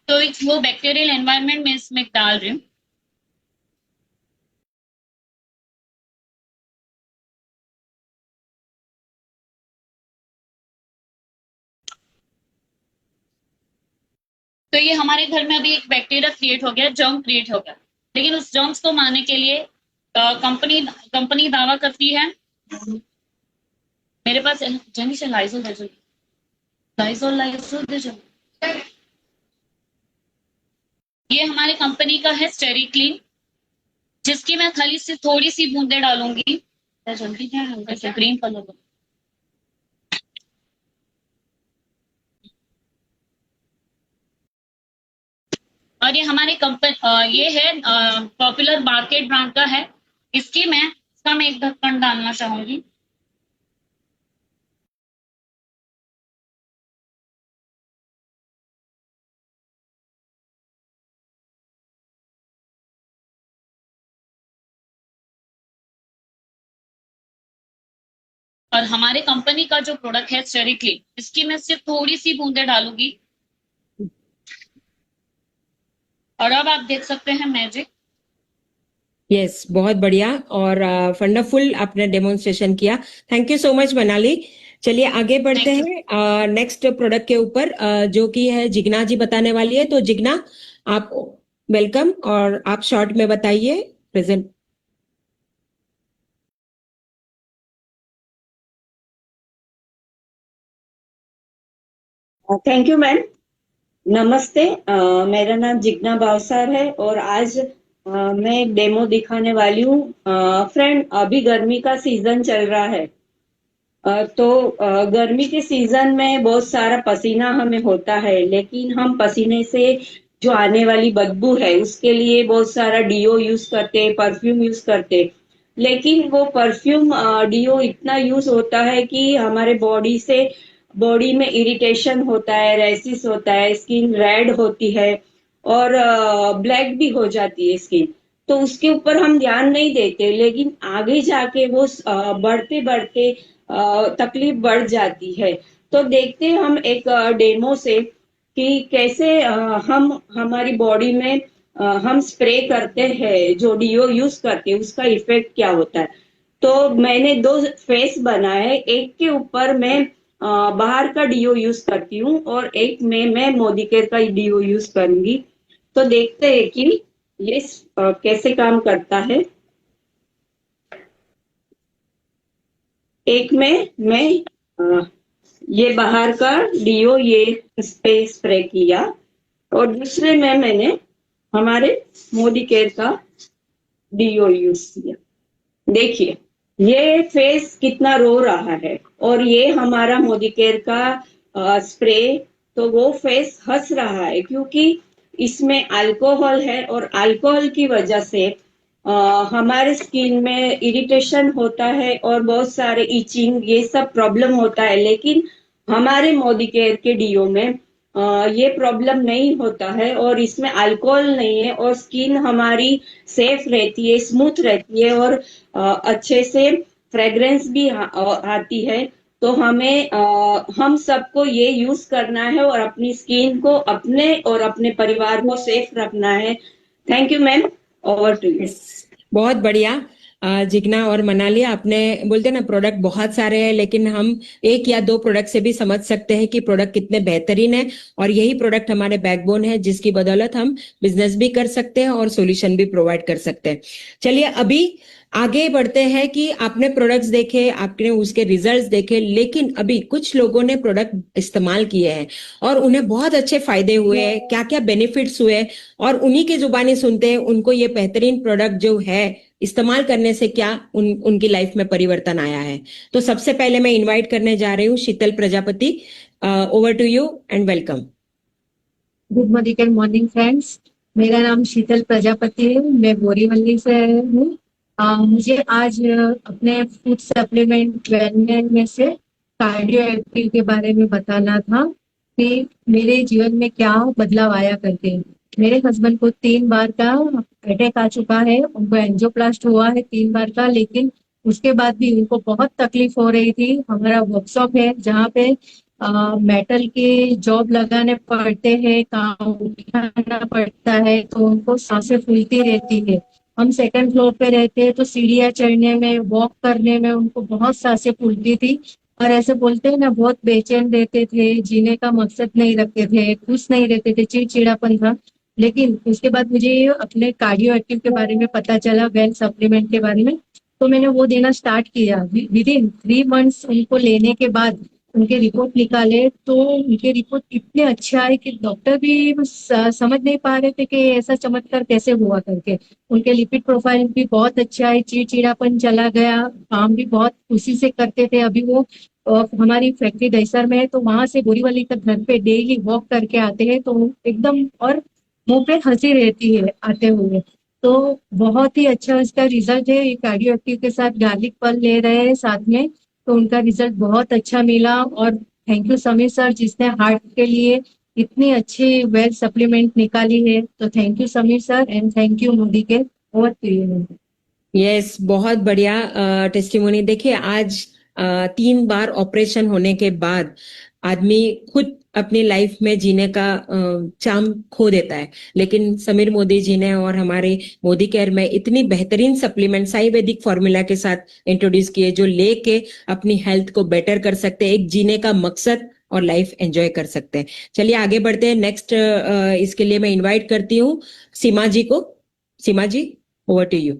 तो वो बैक्टीरियल एनवायरनमेंट में इसमें डाल रही हूँ। तो ये हमारे घर में अभी एक बैक्टीरिया क्रिएट हो गया, जर्म क्रिएट हो गया, लेकिन उस जर्म्स को मारने के लिए कंपनी दावा करती है। मेरे पास जल्दी से लाइजोल दे दो। ये हमारे कंपनी का है स्टेरी क्लीन, जिसकी मैं खाली से थोड़ी सी बूंदे डालूंगी। जल्दी है ग्रीन कलर का। और ये हमारे ये है पॉपुलर मार्केट ब्रांड का है। इसका मैं एक ढक्कन डालना चाहूंगी। और हमारे कंपनी का जो प्रोडक्ट है स्टेरी क्लीन, इसकी मैं सिर्फ थोड़ी सी बूंदे डालूंगी और अब आप देख सकते हैं मैजिक।
यस, बहुत बढ़िया और वंडरफुल आपने डेमोन्स्ट्रेशन किया। Thank you so much Manali. चलिए आगे बढ़ते हैं नेक्स्ट प्रोडक्ट के ऊपर, जो कि है जिग्ना जी बताने वाली है। तो जिग्ना, आप वेलकम और आप शॉर्ट में बताइए प्रेजेंट।
Thank you ma'am. नमस्ते, मेरा नाम जिग्ना भावसार है और आज मैं एक डेमो दिखाने वाली हूँ। फ्रेंड, अभी गर्मी का सीजन चल रहा है, तो गर्मी के सीजन में बहुत सारा पसीना हमें होता है, लेकिन हम पसीने से जो आने वाली बदबू है उसके लिए बहुत सारा डीओ यूज करते, परफ्यूम यूज करते, लेकिन वो परफ्यूम डीओ इतना यूज होता है कि हमारे बॉडी में इरिटेशन होता है, रेसिस होता है, स्किन रेड होती है और ब्लैक भी हो जाती है स्किन। तो उसके ऊपर हम ध्यान नहीं देते, लेकिन आगे जाके वो बढ़ते बढ़ते तकलीफ बढ़ जाती है। तो देखते हैं हम एक डेमो से कि कैसे हम हमारी बॉडी में हम स्प्रे करते हैं, जो डीओ यूज करते हैं उसका इफेक्ट क्या होता है। तो मैंने 2 फेस बनाए, एक के ऊपर मैं बाहर का डीओ यूज करती हूँ और एक में मैं मोदीकेयर का डीओ यूज करूंगी। तो देखते हैं कि ये कैसे काम करता है। एक में मैं ये बाहर का डीओ ये स्प्रे किया और दूसरे में मैंने हमारे मोदीकेयर का डीओ यूज किया। देखिए ये फेस कितना रो रहा है और ये हमारा मोदीकेयर का स्प्रे, तो वो फेस हंस रहा है क्योंकि इसमें अल्कोहल है और अल्कोहल की वजह से हमारे स्किन में इरिटेशन होता है और बहुत सारे इचिंग ये सब प्रॉब्लम होता है, लेकिन हमारे मोदीकेयर के डीओ में ये प्रॉब्लम नहीं होता है और इसमें अल्कोहल नहीं है और स्किन हमारी सेफ रहती है, स्मूथ रहती है और अच्छे से फ्रेग्रेंस भी आती है। तो हम सबको ये यूज करना है और अपनी स्किन को अपने और अपने परिवार को सेफ रखना है। Thank you ma'am, over to you.
बहुत बढ़िया जिग्ना और मनाली, आपने बोलते ना प्रोडक्ट बहुत सारे हैं, लेकिन हम 1 या 2 प्रोडक्ट से भी समझ सकते हैं कि प्रोडक्ट कितने बेहतरीन है और यही प्रोडक्ट हमारे बैकबोन है, जिसकी बदौलत हम बिजनेस भी कर सकते हैं और सॉल्यूशन भी प्रोवाइड कर सकते हैं। चलिए अभी आगे बढ़ते हैं कि आपने प्रोडक्ट्स देखे, आपने उसके रिजल्ट्स देखे, लेकिन अभी कुछ लोगों ने प्रोडक्ट इस्तेमाल किए हैं और उन्हें बहुत अच्छे फायदे हुए हैं, क्या क्या बेनिफिट्स हुए, और उन्हीं की जुबानी सुनते हैं उनको ये बेहतरीन प्रोडक्ट जो है इस्तेमाल करने से क्या उनकी लाइफ में परिवर्तन आया है। तो सबसे पहले मैं इनवाइट करने जा रही हूँ Sheetal Prajapati. Over to you and welcome.
Good morning friends, मेरा नाम शीतल प्रजापति है, मैं बोरीवली से हूँ। मुझे आज अपने फूड सप्लीमेंट वेलनेस में से कार्डियो एक्टिव के बारे में बताना था कि मेरे जीवन में क्या बदलाव आया करते हैं। मेरे हस्बैंड को 3 बार का अटैक आ चुका है, उनको एंजियोप्लास्ट हुआ है 3 बार का, लेकिन उसके बाद भी उनको बहुत तकलीफ हो रही थी। हमारा वर्कशॉप है जहाँ पे मेटल के जॉब लगाने पड़ते हैं, काम उठाना पड़ता है, तो उनको सांसें फूलती रहती है। हम सेकंड फ्लोर पे रहते हैं तो सीढ़ियाँ चढ़ने में, वॉक करने में उनको बहुत सांसें फूलती थी। और ऐसे बोलते हैं ना, बहुत बेचैन रहते थे, जीने का मकसद नहीं रखते थे, खुश नहीं रहते थे, चिड़चिड़ापन था। लेकिन उसके बाद मुझे अपने कार्डियो एक्टिव के बारे में पता चला, वेल सप्लीमेंट के बारे में, तो मैंने वो देना स्टार्ट किया। विद इन 3 मंथ्स उनको लेने के बाद उनके रिपोर्ट निकाले तो उनके रिपोर्ट इतने अच्छे आए कि डॉक्टर भी समझ नहीं पा रहे थे कि ऐसा चमत्कार कैसे हुआ करके। उनके लिपिड प्रोफाइल भी बहुत अच्छा है, चिड़चिड़ापन चला गया, काम भी बहुत खुशी से करते थे। अभी वो हमारी फैक्ट्री दहीसर में है, तो वहां से बोरीवली तक घर पे डेली वॉक करके आते हैं, तो एकदम और मुंह पे हंसी रहती है आते हुए। तो बहुत ही अच्छा उसका रिजल्ट है। कार्डियो एक्टिव के साथ गार्लिक पल ले रहे हैं साथ में, तो उनका रिजल्ट बहुत अच्छा मिला। और थैंक यू समीर सर, जिसने हार्ट के लिए इतनी अच्छी वेल सप्लीमेंट निकाली है। तो thank you Sameer sir and thank you Modicare. Over to you.
Yes, बहुत बढ़िया टेस्टिमोनी। देखिए, आज 3 बार ऑपरेशन होने के बाद आदमी खुद अपनी लाइफ में जीने का चाम खो देता है, लेकिन समीर मोदी जी ने और हमारे मोदी केयर में इतनी बेहतरीन सप्लीमेंट आयुर्वेदिक फॉर्मूला के साथ इंट्रोड्यूस किए, जो लेके अपनी हेल्थ को बेटर कर सकते हैं, एक जीने का मकसद और लाइफ एंजॉय कर सकते हैं। चलिए आगे बढ़ते हैं। नेक्स्ट इसके लिए मैं इनवाइट करती हूँ सीमा जी को। Seema ji, over to you.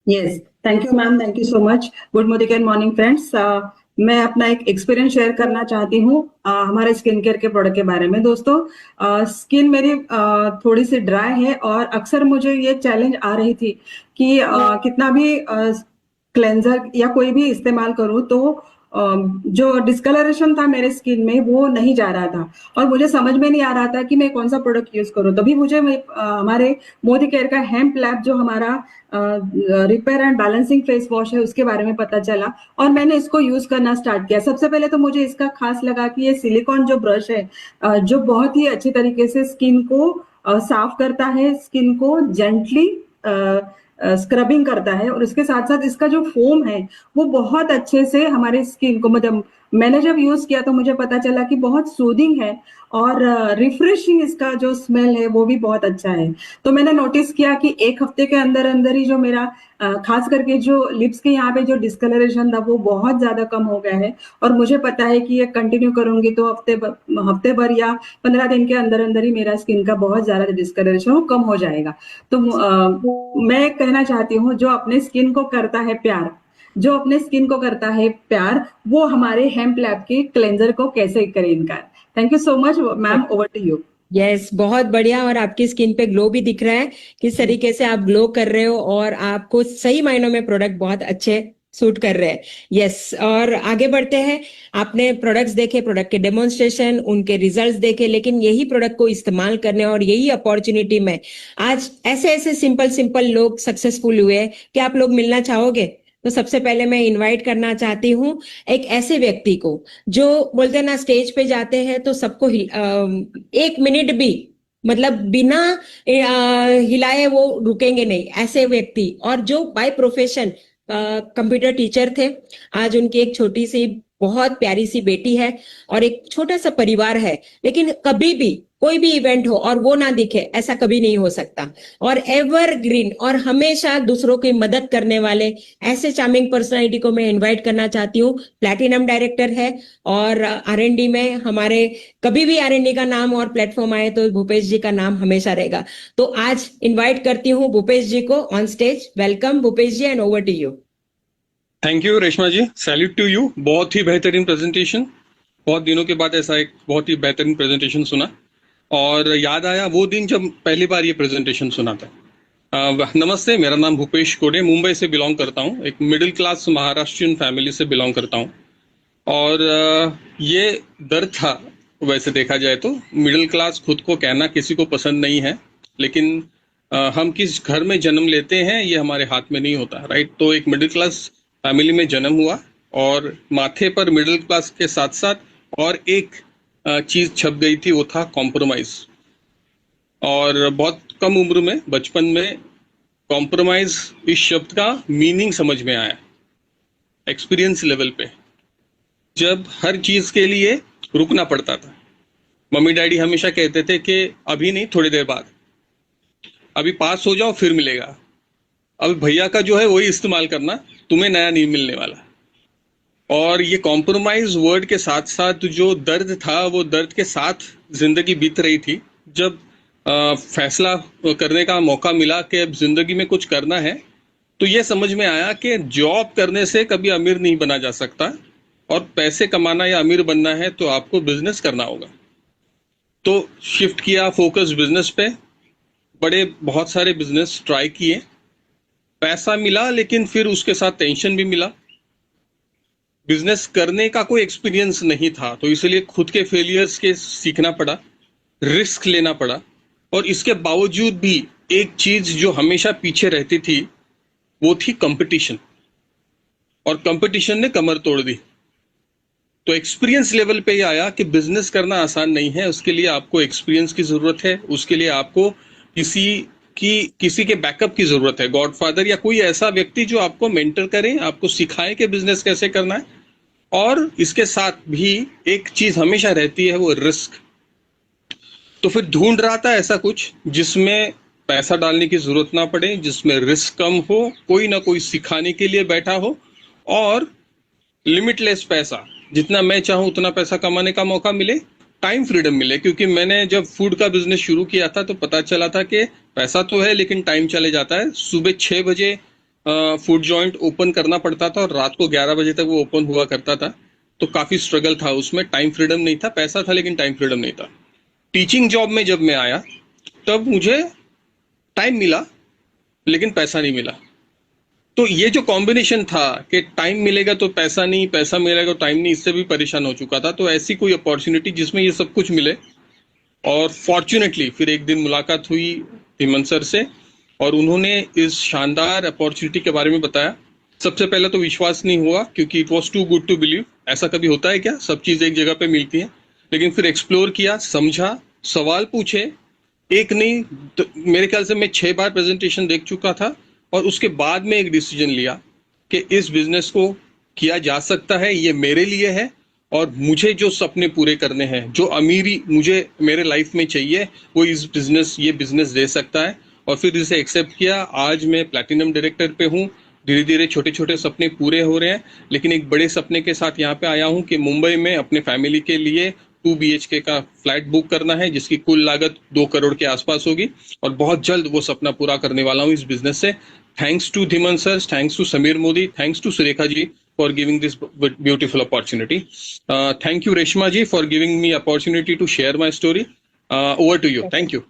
Yes, thank you ma'am, thank you so much. Good morning and morning friends. मैं अपना एक एक्सपीरियंस शेयर करना चाहती हूँ हमारे स्किन केयर के प्रोडक्ट के बारे में। दोस्तों, स्किन मेरी थोड़ी सी ड्राई है और अक्सर मुझे ये चैलेंज आ रही थी कि कितना भी क्लेंजर या कोई भी इस्तेमाल करूँ तो जो डिस्कलरेशन था मेरे स्किन में वो नहीं जा रहा था और मुझे समझ में नहीं आ रहा था कि मैं कौन सा प्रोडक्ट यूज करूं। तभी मुझे हमारे मोदी केयर का हेम्प लैब, जो हमारा repair and balancing face wash है, उसके बारे में पता चला और मैंने इसको यूज करना स्टार्ट किया। सबसे पहले तो मुझे इसका खास लगा कि ये सिलिकॉन जो ब्रश है, जो बहुत ही अच्छी तरीके से स्किन को साफ करता है, स्किन को जेंटली स्क्रबिंग करता है और इसके साथ साथ इसका जो फोम है वो बहुत अच्छे से हमारे स्किन को, मतलब मैंने जब यूज किया तो मुझे पता चला कि बहुत सूदिंग है और रिफ्रेशिंग इसका जो स्मेल है वो भी बहुत अच्छा है। तो मैंने नोटिस किया कि 1 हफ्ते के अंदर अंदर ही जो मेरा खास करके जो लिप्स के यहाँ पे जो डिस्कलरेशन था वो बहुत ज्यादा कम हो गया है और मुझे पता है कि ये कंटिन्यू करूंगी तो हफ्ते भर या 15 दिन के अंदर अंदर ही मेरा स्किन का बहुत ज्यादा डिस्कलरेशन वो कम हो जाएगा। तो मैं कहना चाहती हूँ, जो अपने स्किन को करता है प्यार, जो अपने स्किन को करता है प्यार, वो हमारे हेम्प लैब के क्लेंजर को कैसे करे इनकार। Thank you so much ma'am, over to you.
Yes, बहुत बढ़िया। और आपकी स्किन पे ग्लो भी दिख रहा है, किस तरीके से आप ग्लो कर रहे हो और आपको सही मायनों में प्रोडक्ट बहुत अच्छे सूट कर रहे हैं। यस, और आगे बढ़ते हैं। आपने प्रोडक्ट्स देखे, प्रोडक्ट के डेमोन्स्ट्रेशन, उनके रिजल्ट्स देखे, लेकिन यही प्रोडक्ट को इस्तेमाल करने और यही अपॉर्चुनिटी में आज ऐसे ऐसे सिंपल लोग सक्सेसफुल हुए हैं कि आप लोग मिलना चाहोगे। तो सबसे पहले मैं इनवाइट करना चाहती हूँ एक ऐसे व्यक्ति को जो बोलते हैं ना, स्टेज पे जाते हैं तो सबको 1 मिनट भी, मतलब बिना हिलाए वो रुकेंगे नहीं, ऐसे व्यक्ति। और जो बाय प्रोफेशन कंप्यूटर टीचर थे, आज उनकी एक छोटी सी बहुत प्यारी सी बेटी है और एक छोटा सा परिवार है, लेकिन कभी भी कोई भी इवेंट हो और वो ना दिखे, ऐसा कभी नहीं हो सकता। और एवरग्रीन और हमेशा दूसरों की मदद करने वाले ऐसे चार्मिंग पर्सनालिटी को मैं इनवाइट करना चाहती हूँ। प्लैटिनम डायरेक्टर है और R&D में हमारे, कभी भी R&D का नाम और प्लेटफॉर्म आए तो भूपेश जी का नाम हमेशा रहेगा। तो आज इन्वाइट करती हूँ भूपेश जी को on stage. Welcome Bhupesh ji and over to you.
Thank you Reshma ji, salute to you. बहुत ही बेहतरीन प्रेजेंटेशन, बहुत दिनों के बाद ऐसा एक बहुत ही बेहतरीन प्रेजेंटेशन सुना और याद आया वो दिन जब पहली बार ये प्रेजेंटेशन सुना था। नमस्ते, मेरा नाम भूपेश कोडे, मुंबई से बिलोंग करता हूँ, एक मिडिल क्लास महाराष्ट्रियन फैमिली से बिलोंग करता हूँ और ये दर्द था। वैसे देखा जाए तो मिडिल क्लास खुद को कहना किसी को पसंद नहीं है, लेकिन हम किस घर में जन्म लेते हैं ये हमारे हाथ में नहीं होता, राइट। तो एक मिडिल क्लास फैमिली में जन्म हुआ और माथे पर मिडिल क्लास के साथ साथ और एक चीज छप गई थी, वो था कॉम्प्रोमाइज। और बहुत कम उम्र में, बचपन में कॉम्प्रोमाइज इस शब्द का मीनिंग समझ में आया एक्सपीरियंस लेवल पे, जब हर चीज के लिए रुकना पड़ता था। मम्मी डैडी हमेशा कहते थे कि अभी नहीं, थोड़ी देर बाद, अभी पास हो जाओ फिर मिलेगा। अब भैया का जो है वही इस्तेमाल करना, तुम्हें नया नहीं मिलने वाला। और ये कॉम्प्रोमाइज वर्ड के साथ साथ जो दर्द था, वो दर्द के साथ जिंदगी बीत रही थी। जब फैसला करने का मौका मिला कि अब जिंदगी में कुछ करना है, तो ये समझ में आया कि जॉब करने से कभी अमीर नहीं बना जा सकता, और पैसे कमाना या अमीर बनना है तो आपको बिजनेस करना होगा। तो शिफ्ट किया फोकस बिजनेस पे, बहुत सारे बिजनेस ट्राई किए, पैसा मिला लेकिन फिर उसके साथ टेंशन भी मिला। बिजनेस करने का कोई एक्सपीरियंस नहीं था, तो इसलिए खुद के फेलियर्स के सीखना पड़ा, रिस्क लेना पड़ा। और इसके बावजूद भी एक चीज जो हमेशा पीछे रहती थी वो थी कंपटीशन, और कंपटीशन ने कमर तोड़ दी। तो एक्सपीरियंस लेवल पे ही आया कि बिजनेस करना आसान नहीं है, उसके लिए आपको एक्सपीरियंस की जरूरत है, उसके लिए आपको किसी के बैकअप की जरूरत है, गॉडफादर या कोई ऐसा व्यक्ति जो आपको मेंटर करे, आपको सिखाए कि बिजनेस कैसे करना है। और इसके साथ भी एक चीज हमेशा रहती है, वो रिस्क। तो फिर ढूंढ रहा था ऐसा कुछ जिसमें पैसा डालने की जरूरत ना पड़े, जिसमें रिस्क कम हो, कोई ना कोई सिखाने के लिए बैठा हो, और लिमिटलेस पैसा, जितना मैं चाहूं उतना पैसा कमाने का मौका मिले, टाइम फ्रीडम मिले। क्योंकि मैंने जब फूड का बिजनेस शुरू किया था तो पता चला था कि पैसा तो है लेकिन टाइम चले जाता है। सुबह 6 बजे फूड जॉइंट ओपन करना पड़ता था और रात को 11 बजे तक वो ओपन हुआ करता था। तो काफी स्ट्रगल था उसमें, टाइम फ्रीडम नहीं था, पैसा था लेकिन टाइम फ्रीडम नहीं था। टीचिंग जॉब में जब मैं आया तब मुझे टाइम मिला लेकिन पैसा नहीं मिला। तो ये जो कॉम्बिनेशन था कि टाइम मिलेगा तो पैसा नहीं, पैसा मिलेगा तो टाइम नहीं, इससे भी परेशान हो चुका था। तो ऐसी कोई अपॉर्चुनिटी जिसमें ये सब कुछ मिले, और फॉर्चुनेटली फिर एक दिन मुलाकात हुई धीमन सर से, और उन्होंने इस शानदार अपॉर्चुनिटी के बारे में बताया। सबसे पहले तो विश्वास नहीं हुआ, क्योंकि it was too good to believe. ऐसा कभी होता है क्या, सब चीज एक जगह पे मिलती है? लेकिन फिर एक्सप्लोर किया, समझा, सवाल पूछे, एक नहीं तो मेरे ख्याल से मैं 6 बार प्रेजेंटेशन देख चुका था, और उसके बाद में एक डिसीजन लिया कि इस बिजनेस को किया जा सकता है, ये मेरे लिए है, और मुझे जो सपने पूरे करने हैं, जो अमीरी मुझे मेरे लाइफ में चाहिए, वो ये बिजनेस दे सकता है। और फिर इसे एक्सेप्ट किया। आज मैं प्लैटिनम डायरेक्टर पे हूँ। धीरे धीरे छोटे छोटे सपने पूरे हो रहे हैं, लेकिन एक बड़े सपने के साथ यहाँ पे आया हूँ कि मुंबई में अपने फैमिली के लिए 2 BHK का फ्लैट बुक करना है, जिसकी कुल लागत 2 करोड़ के आसपास होगी, और बहुत जल्द वो सपना पूरा करने वाला हूँ इस बिजनेस से। Thanks to Dhiman sir, thanks to Sameer Modi, thanks to Surekha ji for giving this beautiful opportunity. Thank you Reshma ji for giving me opportunity to share my story. Over to you. Thank you.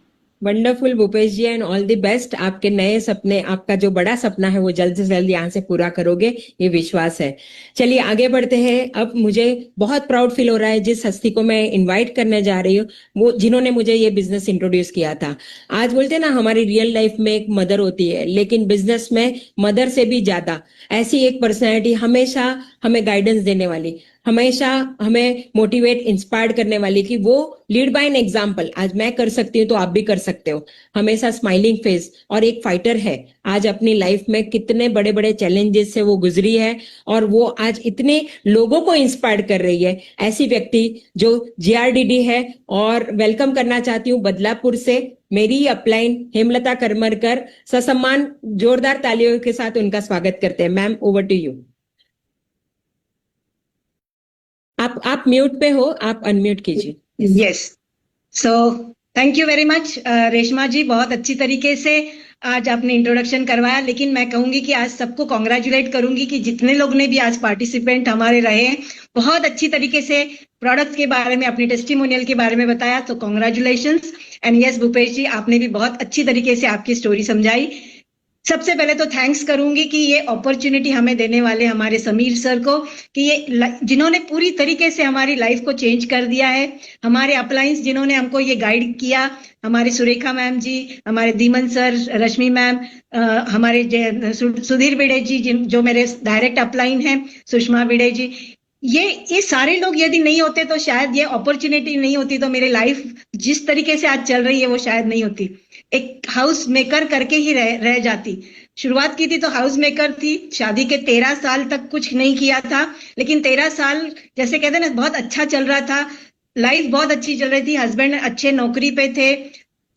Wonderful Bhupesh ji, and all the best. आपके नए सपने, आपका जो बड़ा सपना है वो जल्द से जल्द यहाँ से पूरा करोगे, ये विश्वास है। चलिए आगे बढ़ते हैं। अब मुझे बहुत प्राउड फील हो रहा है जिस हस्ती को मैं इनवाइट करने जा रही हूँ, वो जिन्होंने मुझे ये बिजनेस इंट्रोड्यूस किया था। आज बोलते हैं ना, हमारी रियल लाइफ में एक मदर होती है, लेकिन बिजनेस में मदर से भी ज्यादा ऐसी एक पर्सनैलिटी हमेशा हमें गाइडेंस देने वाली, हमेशा हमें मोटिवेट इंस्पायर करने वाली, कि वो लीड बाय एन एग्जाम्पल। आज मैं कर सकती हूँ तो आप भी कर सकते हो। हमेशा स्माइलिंग फेस और एक फाइटर है। आज अपनी लाइफ में कितने बड़े बड़े चैलेंजेस से वो गुजरी है, और वो आज इतने लोगों को इंस्पायर कर रही है। ऐसी व्यक्ति जो GRDD है। और वेलकम करना चाहती हूँ बदलापुर से मेरी अपलाइन हेमलता करमरकर। ससम्मान जोरदार तालियों के साथ उनका स्वागत करते हैं। Ma'am, over to you. आप म्यूट पे हो, आप अनम्यूट कीजिए।
Yes, so thank you very much Reshma ji, बहुत अच्छी तरीके से आज आपने इंट्रोडक्शन करवाया। लेकिन मैं कहूंगी कि आज सबको कॉन्ग्रेचुलेट करूंगी कि जितने लोग ने भी आज पार्टिसिपेंट हमारे रहे हैं, बहुत अच्छी तरीके से प्रोडक्ट के बारे में, अपनी टेस्टिमोनियल के बारे में बताया, तो कॉन्ग्रेचुलेशंस। एंड यस भूपेश जी, आपने भी बहुत अच्छी तरीके से आपकी स्टोरी समझाई। सबसे पहले तो थैंक्स करूंगी कि ये अपॉर्चुनिटी हमें देने वाले हमारे समीर सर को, कि ये जिन्होंने पूरी तरीके से हमारी लाइफ को चेंज कर दिया है। हमारे अपलाइंस जिन्होंने हमको ये गाइड किया, हमारे सुरेखा मैम जी, हमारे धीमन सर, रश्मि मैम, हमारे सुधीर भिड़े जी जो मेरे डायरेक्ट अपलाइन हैं, सुषमा भिड़े जी, ये सारे लोग यदि नहीं होते तो शायद ये अपॉर्चुनिटी नहीं होती, तो मेरी लाइफ जिस तरीके से आज चल रही है वो शायद नहीं होती। एक हाउस मेकर करके ही रह जाती। शुरुआत की थी तो हाउस मेकर थी, शादी के 13 साल तक कुछ नहीं किया था, लेकिन 13 साल जैसे कहते हैं ना बहुत अच्छा चल रहा था, लाइफ बहुत अच्छी चल रही थी, हस्बैंड अच्छे नौकरी पे थे,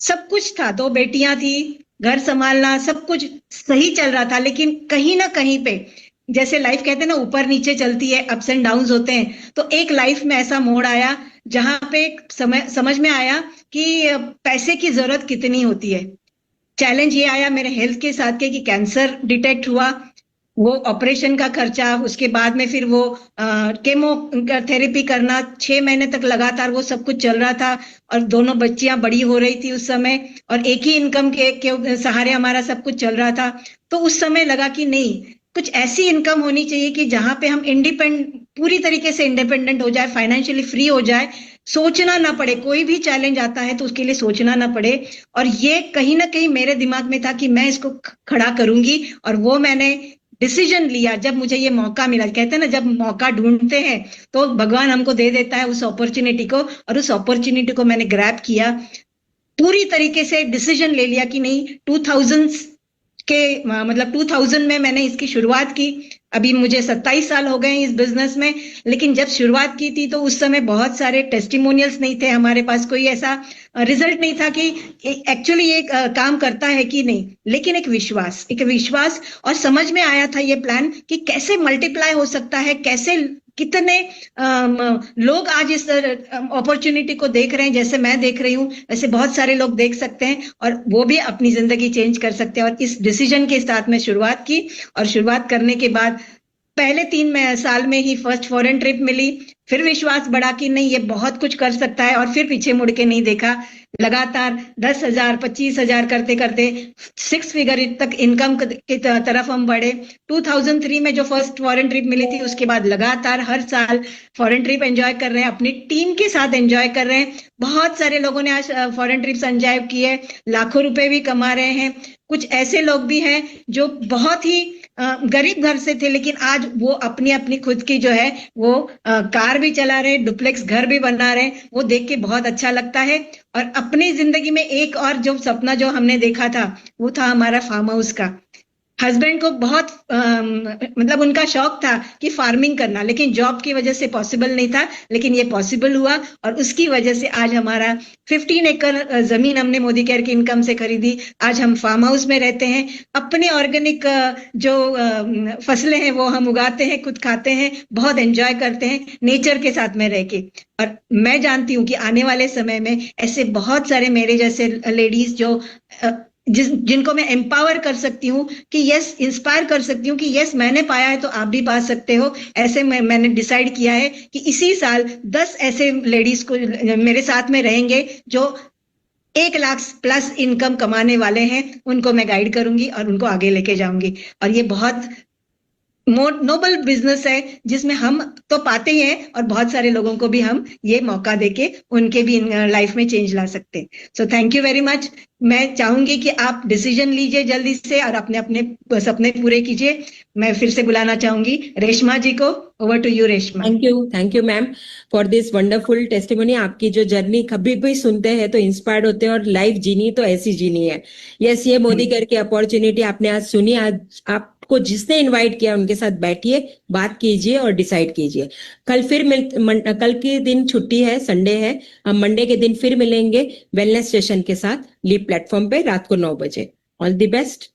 सब कुछ था, 2 बेटियां थी, घर संभालना, सब कुछ सही चल रहा था। लेकिन कहीं ना कहीं पे जैसे लाइफ कहते हैं ना ऊपर नीचे चलती है, अप्स एंड डाउन्स होते हैं, तो एक लाइफ में ऐसा मोड़ आया जहां पे समझ में आया कि पैसे की जरूरत कितनी होती है। चैलेंज ये आया मेरे हेल्थ के साथ के कि कैंसर डिटेक्ट हुआ, वो ऑपरेशन का खर्चा, उसके बाद में फिर वो केमो थेरेपी करना, 6 महीने तक लगातार वो सब कुछ चल रहा था, और दोनों बच्चियां बड़ी हो रही थी उस समय, और एक ही इनकम के सहारे हमारा सब कुछ चल रहा था। तो उस समय लगा कि नहीं, कुछ ऐसी इनकम होनी चाहिए कि जहां पे हम पूरी तरीके से इंडिपेंडेंट हो जाए, फाइनेंशियली फ्री हो जाए, सोचना ना पड़े, कोई भी चैलेंज आता है तो उसके लिए सोचना ना पड़े। और ये कहीं ना कहीं मेरे दिमाग में था कि मैं इसको खड़ा करूंगी, और वो मैंने डिसीजन लिया जब मुझे ये मौका मिला। कहते हैं ना जब मौका ढूंढते हैं तो भगवान हमको दे देता है उस अपॉर्चुनिटी को, और उस अपॉर्चुनिटी को मैंने ग्रैब किया, पूरी तरीके से डिसीजन ले लिया कि नहीं, 2000 में मैंने इसकी शुरुआत की। अभी मुझे 27 साल हो गए इस बिजनेस में, लेकिन जब शुरुआत की थी तो उस समय बहुत सारे टेस्टिमोनियल्स नहीं थे हमारे पास, कोई ऐसा रिजल्ट नहीं था कि एक्चुअली ये काम करता है कि नहीं, लेकिन एक विश्वास और समझ में आया था ये प्लान कि कैसे मल्टीप्लाई हो सकता है, कैसे कितने लोग आज इस अपॉर्चुनिटी को देख रहे हैं, जैसे मैं देख रही हूँ वैसे बहुत सारे लोग देख सकते हैं, और वो भी अपनी जिंदगी चेंज कर सकते हैं। और इस डिसीजन के साथ मैं शुरुआत की, और शुरुआत करने के बाद पहले 3 साल में ही फर्स्ट फॉरेन ट्रिप मिली, फिर विश्वास बढ़ा कि नहीं ये बहुत कुछ कर सकता है, और फिर पीछे मुड़ के नहीं देखा। लगातार 10,000 25,000 करते करते 6 फिगर तक इनकम की तरफ हम बढ़े। 2003 में जो फर्स्ट फॉरेन ट्रिप मिली थी, उसके बाद लगातार हर साल फॉरेन ट्रिप एंजॉय कर रहे हैं, अपनी टीम के साथ एंजॉय कर रहे हैं। बहुत सारे लोगों ने आज फॉरेन ट्रिप्स एंजॉय किए, लाखों रुपए भी कमा रहे हैं। कुछ ऐसे लोग भी हैं जो बहुत ही गरीब घर से थे, लेकिन आज वो अपनी अपनी खुद की जो है वो कार भी चला रहे, डुप्लेक्स घर भी बना रहे। वो देख के बहुत अच्छा लगता है। और अपनी जिंदगी में एक और जो सपना जो हमने देखा था वो था हमारा फार्म हाउस का। हस्बैंड को बहुत मतलब उनका शौक था कि फार्मिंग करना, लेकिन जॉब की वजह से पॉसिबल नहीं था, लेकिन ये पॉसिबल हुआ, और उसकी वजह से आज हमारा 15 एकड़ जमीन हमने मोदी केयर की इनकम से खरीदी। आज हम फार्म हाउस में रहते हैं, अपने ऑर्गेनिक जो फसलें हैं वो हम उगाते हैं, खुद खाते हैं, बहुत एंजॉय करते हैं नेचर के साथ में रह के। और मैं जानती हूँ कि आने वाले समय में ऐसे बहुत सारे मेरे जैसे लेडीज जो जिनको मैं एम्पावर कर सकती हूँ कि यस, इंस्पायर कर सकती हूँ कि यस मैंने पाया है तो आप भी पा सकते हो। ऐसे मैंने डिसाइड किया है कि इसी साल 10 ऐसे लेडीज को मेरे साथ में रहेंगे जो 1 लाख प्लस इनकम कमाने वाले हैं, उनको मैं गाइड करूंगी और उनको आगे लेके जाऊंगी। और ये बहुत नोबल बिजनेस है जिसमें हम तो पाते ही हैं और बहुत सारे लोगों को भी हम ये मौका देके उनके भी लाइफ में चेंज ला सकते हैं। सो थैंक यू वेरी मच। मैं चाहूंगी कि आप डिसीजन लीजिए जल्दी से और अपने अपने सपने पूरे कीजिए। मैं फिर से बुलाना चाहूंगी रेशमा जी को। Over to you Reshma.
Thank you ma'am for this wonderful testimony. आपकी जो जर्नी कभी भी सुनते हैं तो इंस्पायर्ड होते हैं, और लाइफ जीनी तो ऐसी जीनी है। यस, ये मोदी केयर की अपॉर्चुनिटी आपने आज सुनी। आज आपको जिसने इनवाइट किया उनके साथ बैठिए, बात कीजिए और डिसाइड कीजिए। कल के दिन छुट्टी है, संडे है। हम मंडे के दिन फिर मिलेंगे वेलनेस सेशन के साथ लीप प्लेटफॉर्म पे रात को 9 बजे। All the best.